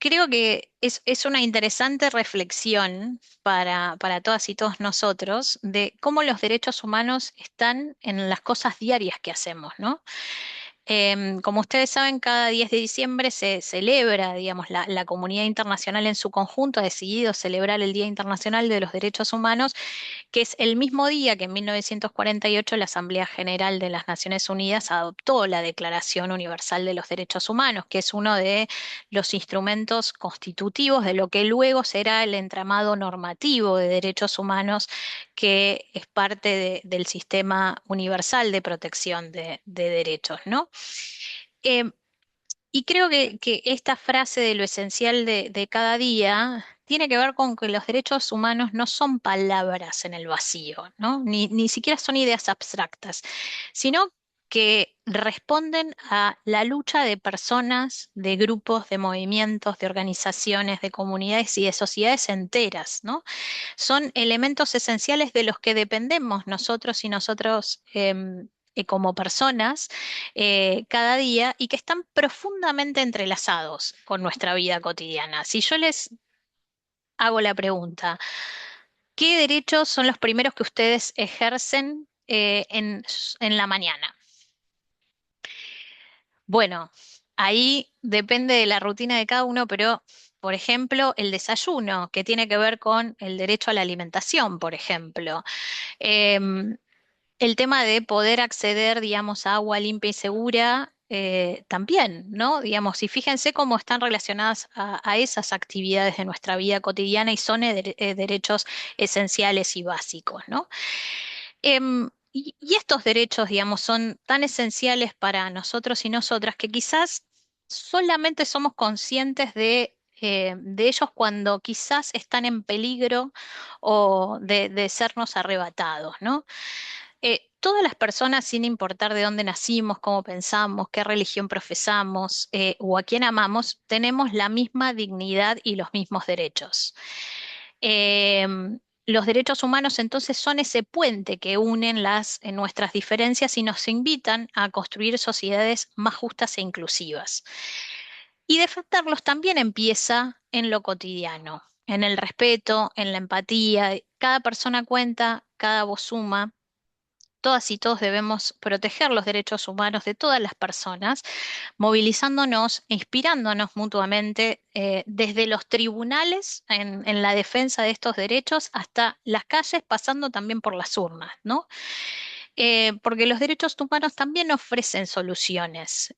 creo que es una interesante reflexión para todas y todos nosotros de cómo los derechos humanos están en las cosas diarias que hacemos, ¿no? Como ustedes saben, cada 10 de diciembre se celebra, digamos, la comunidad internacional en su conjunto ha decidido celebrar el Día Internacional de los Derechos Humanos, que es el mismo día que en 1948 la Asamblea General de las Naciones Unidas adoptó la Declaración Universal de los Derechos Humanos, que es uno de los instrumentos constitutivos de lo que luego será el entramado normativo de derechos humanos, que es parte del sistema universal de protección de derechos, ¿no? Em, y creo que esta frase de lo esencial de cada día tiene que ver con que los derechos humanos no son palabras en el vacío, ¿no? Ni siquiera son ideas abstractas, sino que responden a la lucha de personas, de grupos, de movimientos, de organizaciones, de comunidades y de sociedades enteras, ¿no? Son elementos esenciales de los que dependemos nosotros y nosotros como personas cada día y que están profundamente entrelazados con nuestra vida cotidiana. Si yo les hago la pregunta, ¿qué derechos son los primeros que ustedes ejercen en la mañana? Bueno, ahí depende de la rutina de cada uno, pero, por ejemplo, el desayuno, que tiene que ver con el derecho a la alimentación, por ejemplo. Em, el tema de poder acceder, digamos, a agua limpia y segura, también, ¿no? Digamos, y fíjense cómo están relacionadas a esas actividades de nuestra vida cotidiana y son derechos esenciales y básicos, ¿no? Y estos derechos, digamos, son tan esenciales para nosotros y nosotras que quizás solamente somos conscientes de ellos cuando quizás están en peligro o de sernos arrebatados, ¿no? Todas las personas, sin importar de dónde nacimos, cómo pensamos, qué religión profesamos o a quién amamos, tenemos la misma dignidad y los mismos derechos. Los derechos humanos entonces son ese puente que unen en nuestras diferencias y nos invitan a construir sociedades más justas e inclusivas. Y defenderlos también empieza en lo cotidiano, en el respeto, en la empatía. Cada persona cuenta, cada voz suma. Todas y todos debemos proteger los derechos humanos de todas las personas, movilizándonos, inspirándonos mutuamente, desde los tribunales en la defensa de estos derechos hasta las calles, pasando también por las urnas, ¿no? Porque los derechos humanos también ofrecen soluciones,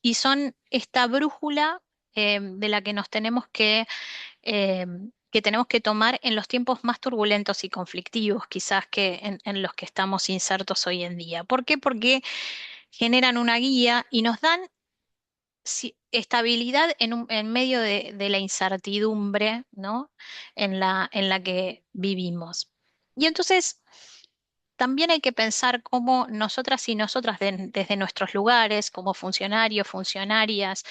y son esta brújula, de la que nos eh, tenemos que tomar en los tiempos más turbulentos y conflictivos, quizás que en los que estamos insertos hoy en día. ¿Por qué? Porque generan una guía y nos dan estabilidad en medio de la incertidumbre, ¿no? En la que vivimos. Y entonces también hay que pensar cómo nosotras y nosotras desde nuestros lugares, como funcionarios, funcionarias,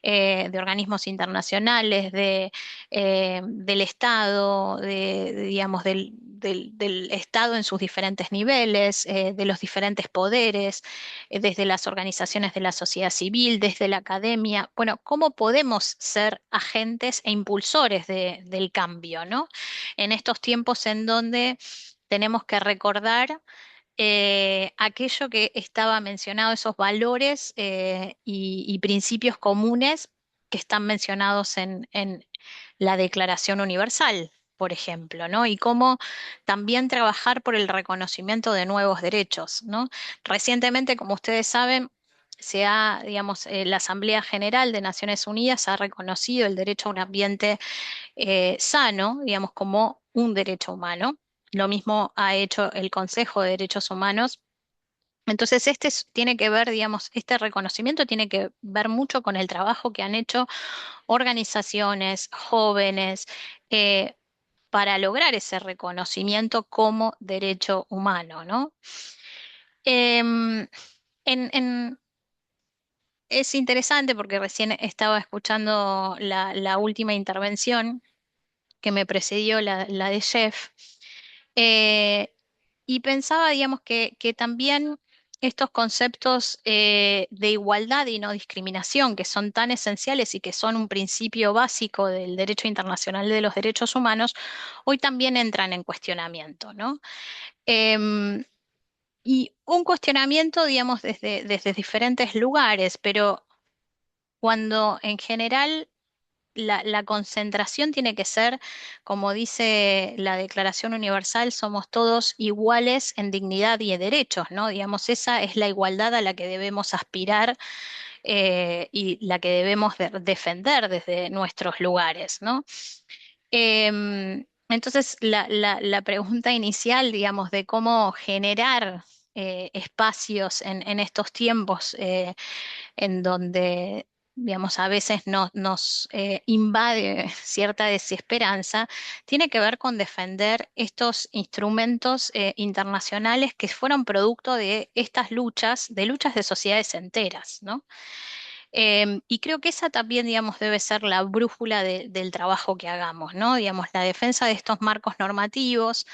de organismos internacionales, del Estado, digamos, del Estado en sus diferentes niveles, de los diferentes poderes, desde las organizaciones de la sociedad civil, desde la academia. Bueno, ¿cómo podemos ser agentes e impulsores del cambio, ¿no? En estos tiempos en donde tenemos que recordar, aquello que estaba mencionado, esos valores, y principios comunes que están mencionados en la Declaración Universal, por ejemplo, ¿no? Y cómo también trabajar por el reconocimiento de nuevos derechos, ¿no? Recientemente, como ustedes saben, digamos, la Asamblea General de Naciones Unidas ha reconocido el derecho a un ambiente, sano, digamos, como un derecho humano. Lo mismo ha hecho el Consejo de Derechos Humanos. Entonces, tiene que ver, digamos, este reconocimiento tiene que ver mucho con el trabajo que han hecho organizaciones, jóvenes, eh, para lograr ese reconocimiento como derecho humano, ¿no? Em, en, es interesante porque recién estaba escuchando la última intervención que me precedió, la de Jeff, eh, y pensaba, digamos, que también estos conceptos, de igualdad y no discriminación, que son tan esenciales y que son un principio básico del derecho internacional de los derechos humanos, hoy también entran en cuestionamiento, ¿no? Em, y un cuestionamiento, digamos, desde diferentes lugares, pero cuando en general la concentración tiene que ser, como dice la Declaración Universal, somos todos iguales en dignidad y en derechos, ¿no? Digamos, esa es la igualdad a la que debemos aspirar, y la que debemos defender desde nuestros lugares, ¿no? Entonces, la pregunta inicial, digamos, de cómo generar, espacios en estos tiempos, en donde, digamos, a veces nos invade cierta desesperanza, tiene que ver con defender estos instrumentos, internacionales que fueron producto de estas luchas, de luchas de sociedades enteras, ¿no? Y creo que esa también, digamos, debe ser la brújula del trabajo que hagamos, ¿no? Digamos, la defensa de estos marcos normativos,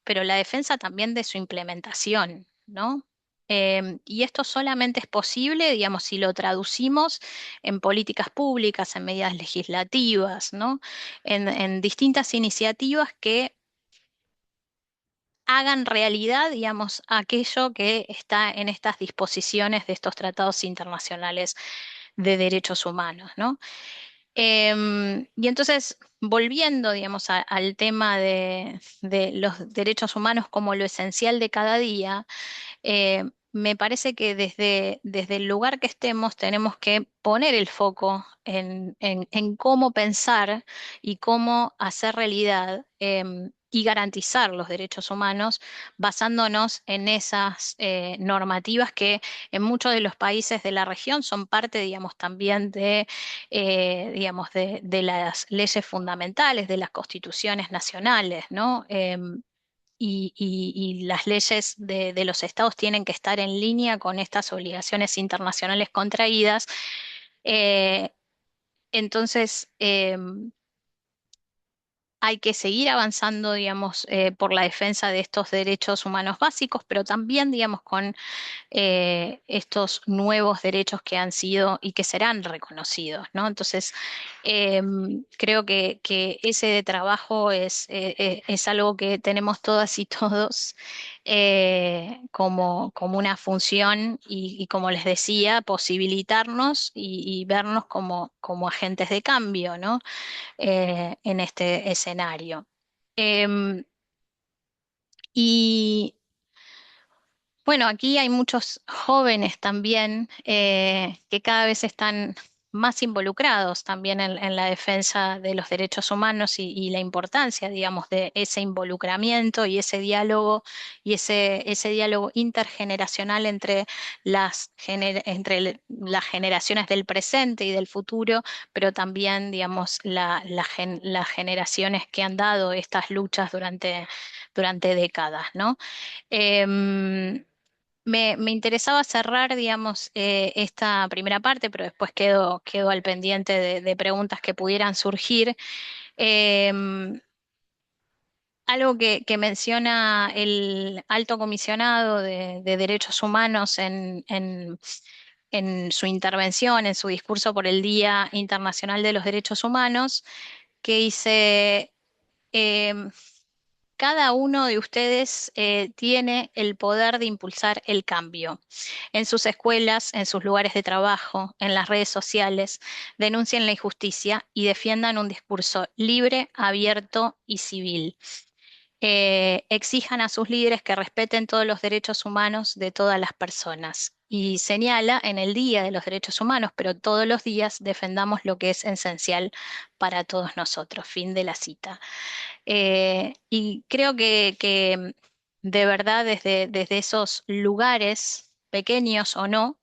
pero la defensa también de su implementación, ¿no? Y esto solamente es posible, digamos, si lo traducimos en políticas públicas, en medidas legislativas, ¿no? En distintas iniciativas que hagan realidad, digamos, aquello que está en estas disposiciones de estos tratados internacionales de derechos humanos, ¿no? Y entonces, volviendo, digamos, al tema de los derechos humanos como lo esencial de cada día, me parece que desde el lugar que estemos tenemos que poner el foco en cómo pensar y cómo hacer realidad, y garantizar los derechos humanos basándonos en esas, normativas que en muchos de los países de la región son parte, digamos, también digamos, de las leyes fundamentales, de las constituciones nacionales, ¿no? Y las leyes de los estados tienen que estar en línea con estas obligaciones internacionales contraídas. Eh, entonces, hay que seguir avanzando, digamos, por la defensa de estos derechos humanos básicos, pero también, digamos, con estos nuevos derechos que han sido y que serán reconocidos, ¿no? Entonces, creo que ese trabajo es algo que tenemos todas y todos como una función y como les decía, posibilitarnos y vernos como agentes de cambio, ¿no? En este escenario. Em, y bueno, aquí hay muchos jóvenes también que cada vez están más involucrados también en la defensa de los derechos humanos y la importancia, digamos, de ese involucramiento y ese diálogo ese diálogo intergeneracional entre las generaciones del presente y del futuro, pero también, digamos, las generaciones que han dado estas luchas durante décadas, ¿no? Em, me interesaba cerrar, digamos, esta primera parte, pero después quedo al pendiente de preguntas que pudieran surgir. Em, Algo que menciona el alto comisionado de Derechos Humanos en su intervención, en su discurso por el Día Internacional de los Derechos Humanos, que dice, em, cada uno de ustedes tiene el poder de impulsar el cambio. En sus escuelas, en sus lugares de trabajo, en las redes sociales, denuncien la injusticia y defiendan un discurso libre, abierto y civil. Exijan a sus líderes que respeten todos los derechos humanos de todas las personas. Y señala en el Día de los Derechos Humanos, pero todos los días defendamos lo que es esencial para todos nosotros. Fin de la cita. Y creo que de verdad desde esos lugares, pequeños o no,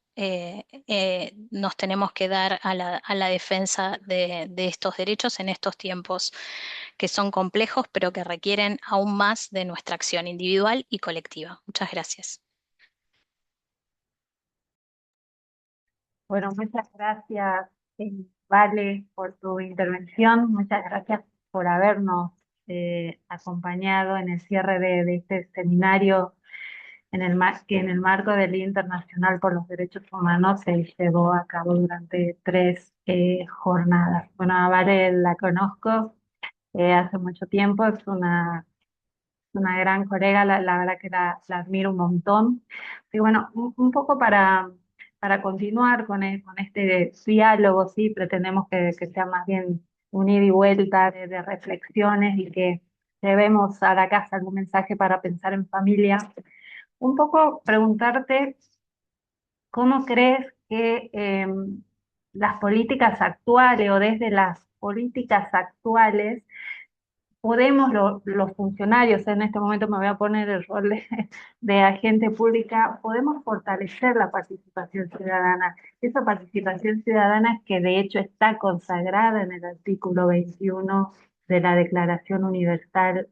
nos tenemos que dar a la defensa de estos derechos en estos tiempos que son complejos, pero que requieren aún más de nuestra acción individual y colectiva. Muchas gracias. Bueno, muchas gracias, Vale, por tu intervención. Muchas gracias por habernos acompañado en el cierre de este seminario que en el marco del Día Internacional por los Derechos Humanos se llevó a cabo durante 3 jornadas. Bueno, a Vale la conozco hace mucho tiempo, es una gran colega, la verdad que la admiro un montón. Y bueno, un poco para continuar con este diálogo, sí, pretendemos que sea más bien un ida y vuelta de reflexiones y que llevemos a la casa algún mensaje para pensar en familia. Un poco preguntarte, ¿cómo crees que las políticas actuales o desde las políticas actuales podemos los funcionarios, en este momento me voy a poner el rol de agente pública, podemos fortalecer la participación ciudadana? Esa participación ciudadana que de hecho está consagrada en el artículo 21 de la Declaración Universal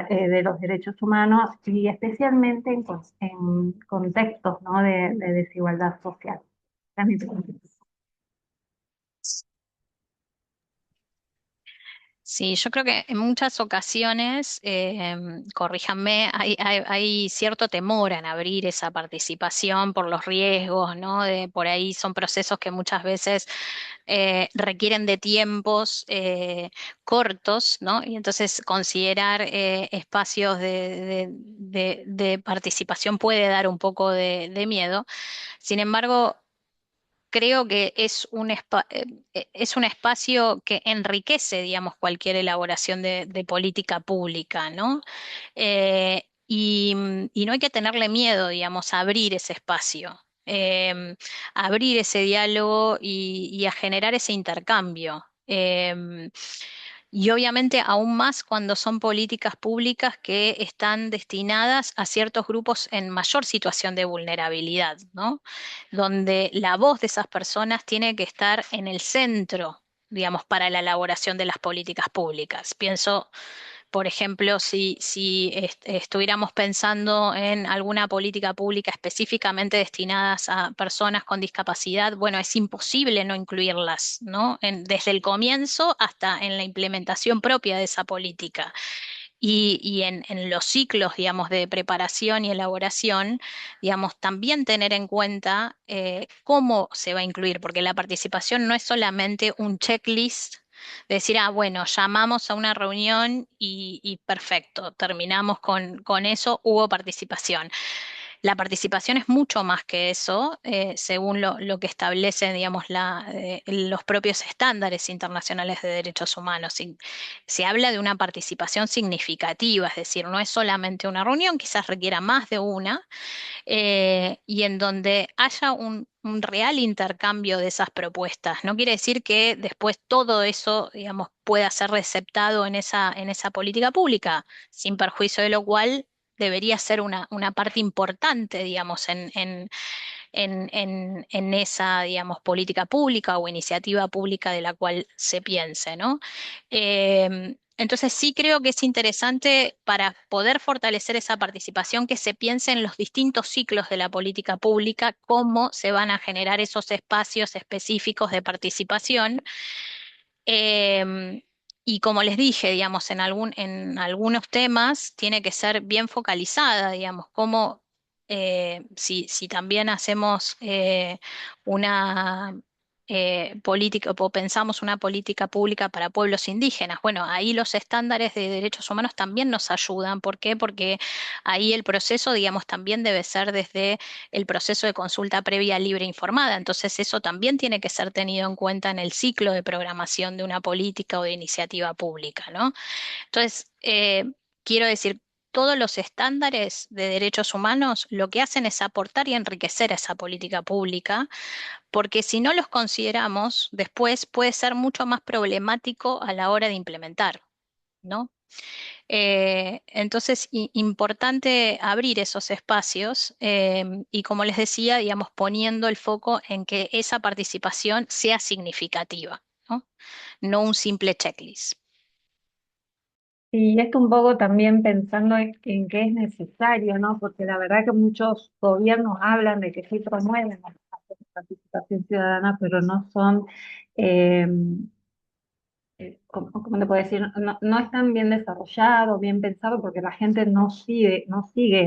de los Derechos Humanos y especialmente en contextos, ¿no?, de desigualdad social. Esa es mi pregunta. Sí, yo creo que en muchas ocasiones, corríjanme, hay cierto temor en abrir esa participación por los riesgos, ¿no? Por ahí son procesos que muchas veces requieren de tiempos cortos, ¿no? Y entonces considerar espacios de participación puede dar un poco de miedo. Sin embargo, creo que es un espacio que enriquece, digamos, cualquier elaboración de política pública, ¿no? Y no hay que tenerle miedo, digamos, a abrir ese espacio, a abrir ese diálogo y a generar ese intercambio. Y obviamente aún más cuando son políticas públicas que están destinadas a ciertos grupos en mayor situación de vulnerabilidad, ¿no? Donde la voz de esas personas tiene que estar en el centro, digamos, para la elaboración de las políticas públicas. Por ejemplo, si estuviéramos pensando en alguna política pública específicamente destinadas a personas con discapacidad, bueno, es imposible no incluirlas, ¿no? Desde el comienzo hasta en la implementación propia de esa política. Y en los ciclos, digamos, de preparación y elaboración, digamos, también tener en cuenta cómo se va a incluir, porque la participación no es solamente un checklist de decir, ah, bueno, llamamos a una reunión y perfecto, terminamos con eso, hubo participación. La participación es mucho más que eso, según lo que establecen, digamos, los propios estándares internacionales de derechos humanos. Y se habla de una participación significativa, es decir, no es solamente una reunión, quizás requiera más de una, y en donde haya un real intercambio de esas propuestas. No quiere decir que después todo eso, digamos, pueda ser receptado en esa política pública, sin perjuicio de lo cual debería ser una parte importante, digamos, en esa, digamos, política pública o iniciativa pública de la cual se piense, ¿no? Entonces sí creo que es interesante para poder fortalecer esa participación que se piense en los distintos ciclos de la política pública, cómo se van a generar esos espacios específicos de participación. Em, y como les dije, digamos, en algunos temas tiene que ser bien focalizada, digamos, como si también hacemos una política o pensamos una política pública para pueblos indígenas, bueno, ahí los estándares de derechos humanos también nos ayudan. ¿Por qué? Porque ahí el proceso, digamos, también debe ser desde el proceso de consulta previa libre e informada. Entonces, eso también tiene que ser tenido en cuenta en el ciclo de programación de una política o de iniciativa pública, ¿no? Entonces, quiero decir, todos los estándares de derechos humanos lo que hacen es aportar y enriquecer a esa política pública, porque si no los consideramos, después puede ser mucho más problemático a la hora de implementar, ¿no? Entonces, importante abrir esos espacios y como les decía, digamos, poniendo el foco en que esa participación sea significativa, ¿no? No un simple checklist. Y esto un poco también pensando en qué es necesario, ¿no? Porque la verdad que muchos gobiernos hablan de que sí promueven la participación ciudadana, pero no son, eh, ¿cómo te puedo decir? No, no están bien desarrollados, bien pensados, porque la gente no sigue,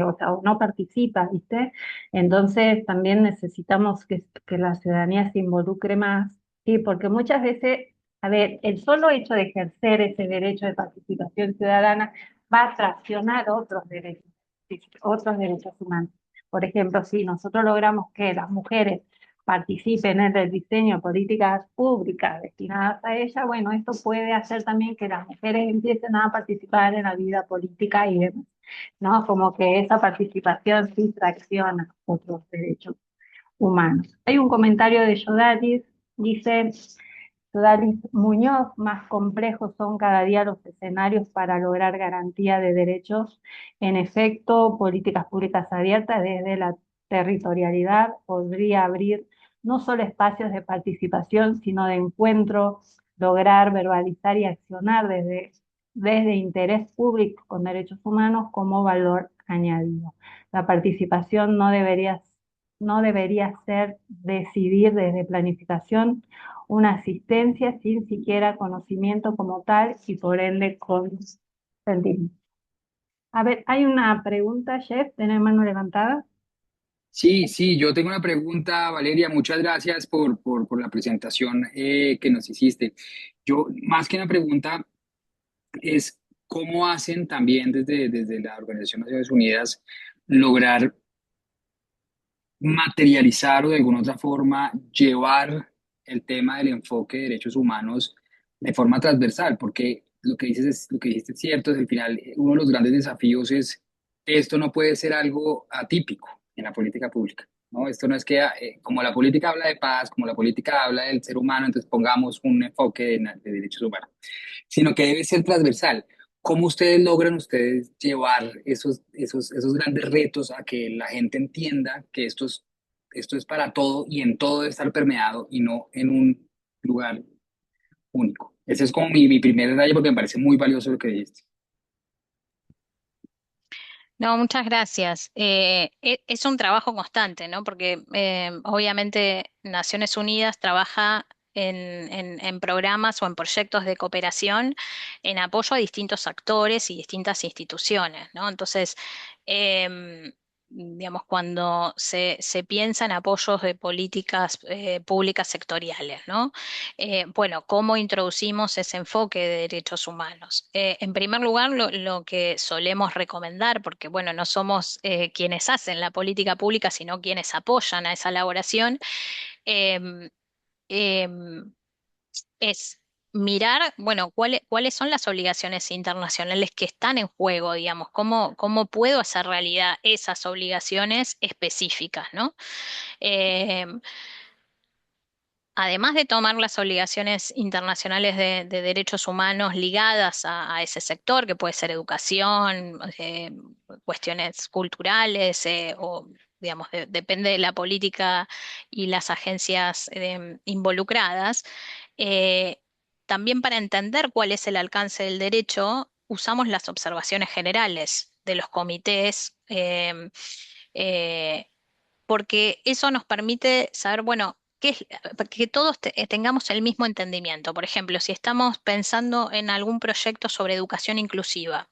o sea, o no participa, ¿viste? Entonces también necesitamos que la ciudadanía se involucre más, ¿sí? Porque muchas veces, a ver, el solo hecho de ejercer ese derecho de participación ciudadana va a traccionar otros derechos, ¿sí? Otros derechos humanos. Por ejemplo, si nosotros logramos que las mujeres participen en el diseño de políticas públicas destinadas a ella, bueno, esto puede hacer también que las mujeres empiecen a participar en la vida política y demás, ¿no? Como que esa participación sí tracciona otros derechos humanos. Hay un comentario de Yodalis, dice Yodalis Muñoz, más complejos son cada día los escenarios para lograr garantía de derechos. En efecto, políticas públicas abiertas desde la territorialidad podría abrir no solo espacios de participación, sino de encuentro, lograr verbalizar y accionar desde interés público con derechos humanos como valor añadido. La participación no debería ser decidir desde planificación una asistencia sin siquiera conocimiento como tal y por ende consentimiento. A ver, hay una pregunta, Jeff, ¿tenés mano levantada? Sí, sí, yo tengo una pregunta, Valeria. Muchas gracias por la presentación que nos hiciste. Yo, más que una pregunta, es cómo hacen también desde la Organización de Naciones Unidas lograr materializar o de alguna otra forma llevar el tema del enfoque de derechos humanos de forma transversal, porque lo que dijiste es cierto, es al final uno de los grandes desafíos es esto no puede ser algo atípico en la política pública, ¿no? Esto no es que como la política habla de paz, como la política habla del ser humano, entonces pongamos un enfoque de derechos humanos, sino que debe ser transversal. ¿Cómo ustedes llevar esos grandes retos a que la gente entienda que esto es para todo y en todo debe estar permeado y no en un lugar único? Ese es como mi primer detalle porque me parece muy valioso lo que dijiste. No, muchas gracias. Es un trabajo constante, ¿no? Porque obviamente Naciones Unidas trabaja en programas o en proyectos de cooperación en apoyo a distintos actores y distintas instituciones, ¿no? Entonces, digamos, cuando se piensa en apoyos de políticas públicas sectoriales, ¿no? Bueno, ¿cómo introducimos ese enfoque de derechos humanos? En primer lugar, lo que solemos recomendar, porque bueno, no somos quienes hacen la política pública, sino quienes apoyan a esa elaboración, em, em, es mirar, bueno, cuáles son las obligaciones internacionales que están en juego, digamos, cómo puedo hacer realidad esas obligaciones específicas, ¿no? Em, Además de tomar las obligaciones internacionales de derechos humanos ligadas a ese sector, que puede ser educación, cuestiones culturales, o, digamos, depende de la política y las agencias involucradas, eh, también para entender cuál es el alcance del derecho, usamos las observaciones generales de los comités. Eh, Porque eso nos permite saber, bueno, que todos tengamos el mismo entendimiento. Por ejemplo, si estamos pensando en algún proyecto sobre educación inclusiva,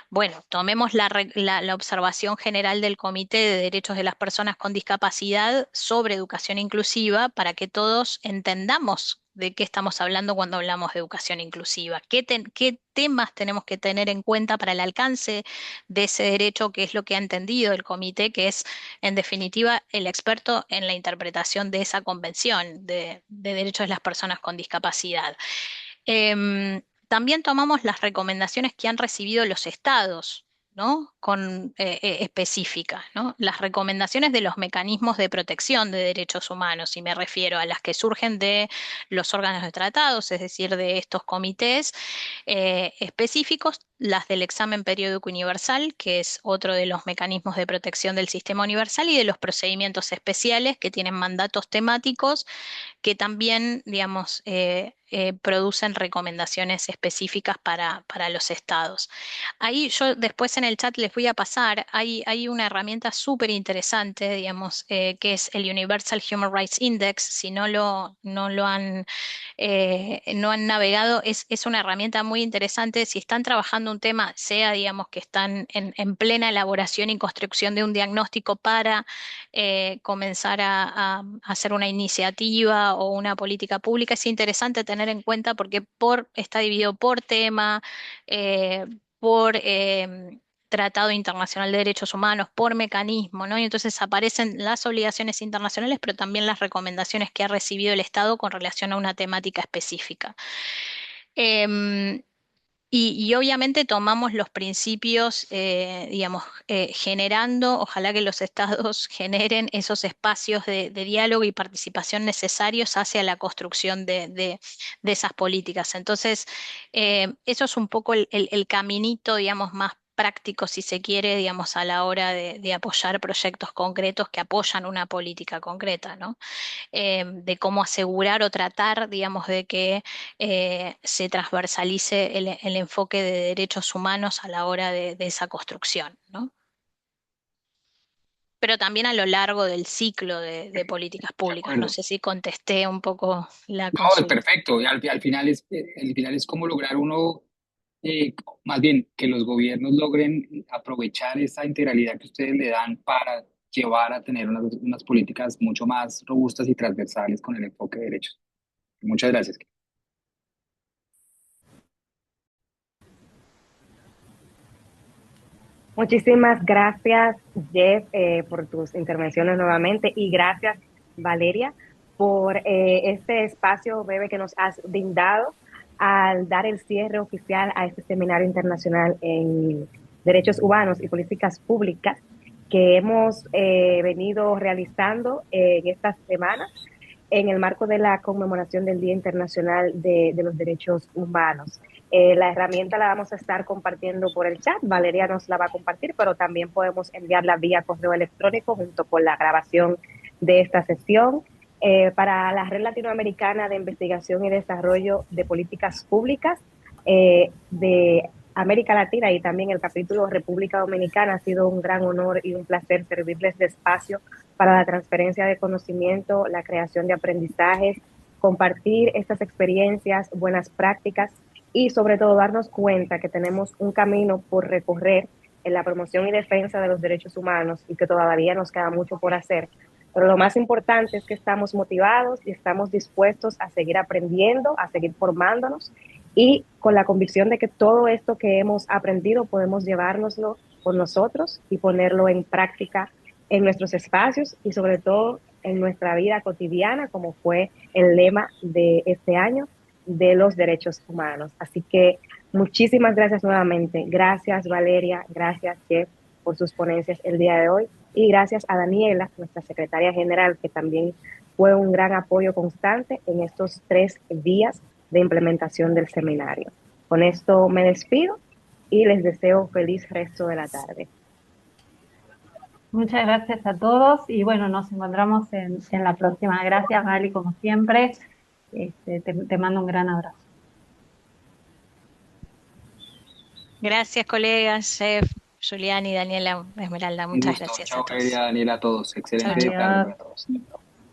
bueno, tomemos la observación general del Comité de Derechos de las Personas con Discapacidad sobre educación inclusiva para que todos entendamos de qué estamos hablando cuando hablamos de educación inclusiva, qué temas tenemos que tener en cuenta para el alcance de ese derecho, que es lo que ha entendido el comité, que es en definitiva el experto en la interpretación de esa convención de derechos de las personas con discapacidad. También tomamos las recomendaciones que han recibido los estados, ¿no? Específicas, ¿no? Las recomendaciones de los mecanismos de protección de derechos humanos, y me refiero a las que surgen de los órganos de tratados, es decir, de estos comités específicos, las del examen periódico universal, que es otro de los mecanismos de protección del sistema universal, y de los procedimientos especiales que tienen mandatos temáticos que también, digamos, producen recomendaciones específicas para los estados. Ahí yo después en el chat les voy a pasar, hay una herramienta súper interesante, digamos, que es el Universal Human Rights Index. Si no han navegado, es una herramienta muy interesante. Si están trabajando un tema, sea, digamos, que están en plena elaboración y construcción de un diagnóstico para comenzar a hacer una iniciativa o una política pública, es interesante tener en cuenta porque está dividido por tema, por Tratado Internacional de Derechos Humanos, por mecanismo, ¿no? Y entonces aparecen las obligaciones internacionales, pero también las recomendaciones que ha recibido el Estado con relación a una temática específica. Em, y obviamente tomamos los principios, digamos, generando, ojalá que los estados generen esos espacios de diálogo y participación necesarios hacia la construcción de esas políticas. Entonces, eso es un poco el caminito, digamos, más práctico, si se quiere, digamos, a la hora de apoyar proyectos concretos que apoyan una política concreta, ¿no? De cómo asegurar o tratar, digamos, de que se transversalice el enfoque de derechos humanos a la hora de esa construcción, ¿no? Pero también a lo largo del ciclo de políticas De públicas. No acuerdo. sé si contesté un poco la No, es consulta. perfecto. Y al final es como lograr uno, eh, más bien, que los gobiernos logren aprovechar esa integralidad que ustedes le dan para llevar a tener unas políticas mucho más robustas y transversales con el enfoque de derechos. Muchas gracias. Muchísimas gracias, Jeff, por tus intervenciones nuevamente y gracias, Valeria, por este espacio breve que nos has brindado al dar el cierre oficial a este seminario internacional en derechos humanos y políticas públicas que hemos venido realizando en estas semanas en el marco de la conmemoración del Día Internacional de los Derechos Humanos. La herramienta la vamos a estar compartiendo por el chat. Valeria nos la va a compartir, pero también podemos enviarla vía correo electrónico junto con la grabación de esta sesión. Para la Red Latinoamericana de Investigación y Desarrollo de Políticas Públicas, de América Latina y también el capítulo República Dominicana. Ha sido un gran honor y un placer servirles de espacio para la transferencia de conocimiento, la creación de aprendizajes, compartir estas experiencias, buenas prácticas y sobre todo darnos cuenta que tenemos un camino por recorrer en la promoción y defensa de los derechos humanos y que todavía nos queda mucho por hacer. Pero lo más importante es que estamos motivados y estamos dispuestos a seguir aprendiendo, a seguir formándonos y con la convicción de que todo esto que hemos aprendido podemos llevárnoslo con nosotros y ponerlo en práctica en nuestros espacios y sobre todo en nuestra vida cotidiana, como fue el lema de este año de los derechos humanos. Así que muchísimas gracias nuevamente. Gracias Valeria, gracias Jeff por sus ponencias el día de hoy y gracias a Daniela, nuestra secretaria general, que también fue un gran apoyo constante en estos 3 días de implementación del seminario. Con esto me despido y les deseo feliz resto de la tarde. Muchas gracias a todos y bueno, nos encontramos en la próxima. Gracias, Gali, como siempre. Te mando un gran abrazo. Gracias, colegas, Chef, Julián y Daniela, Esmeralda. Un Muchas gusto. gracias a Chao, todos. Valeria, Daniela, a todos. Excelente Chao, chao. tarde Adiós. para todos.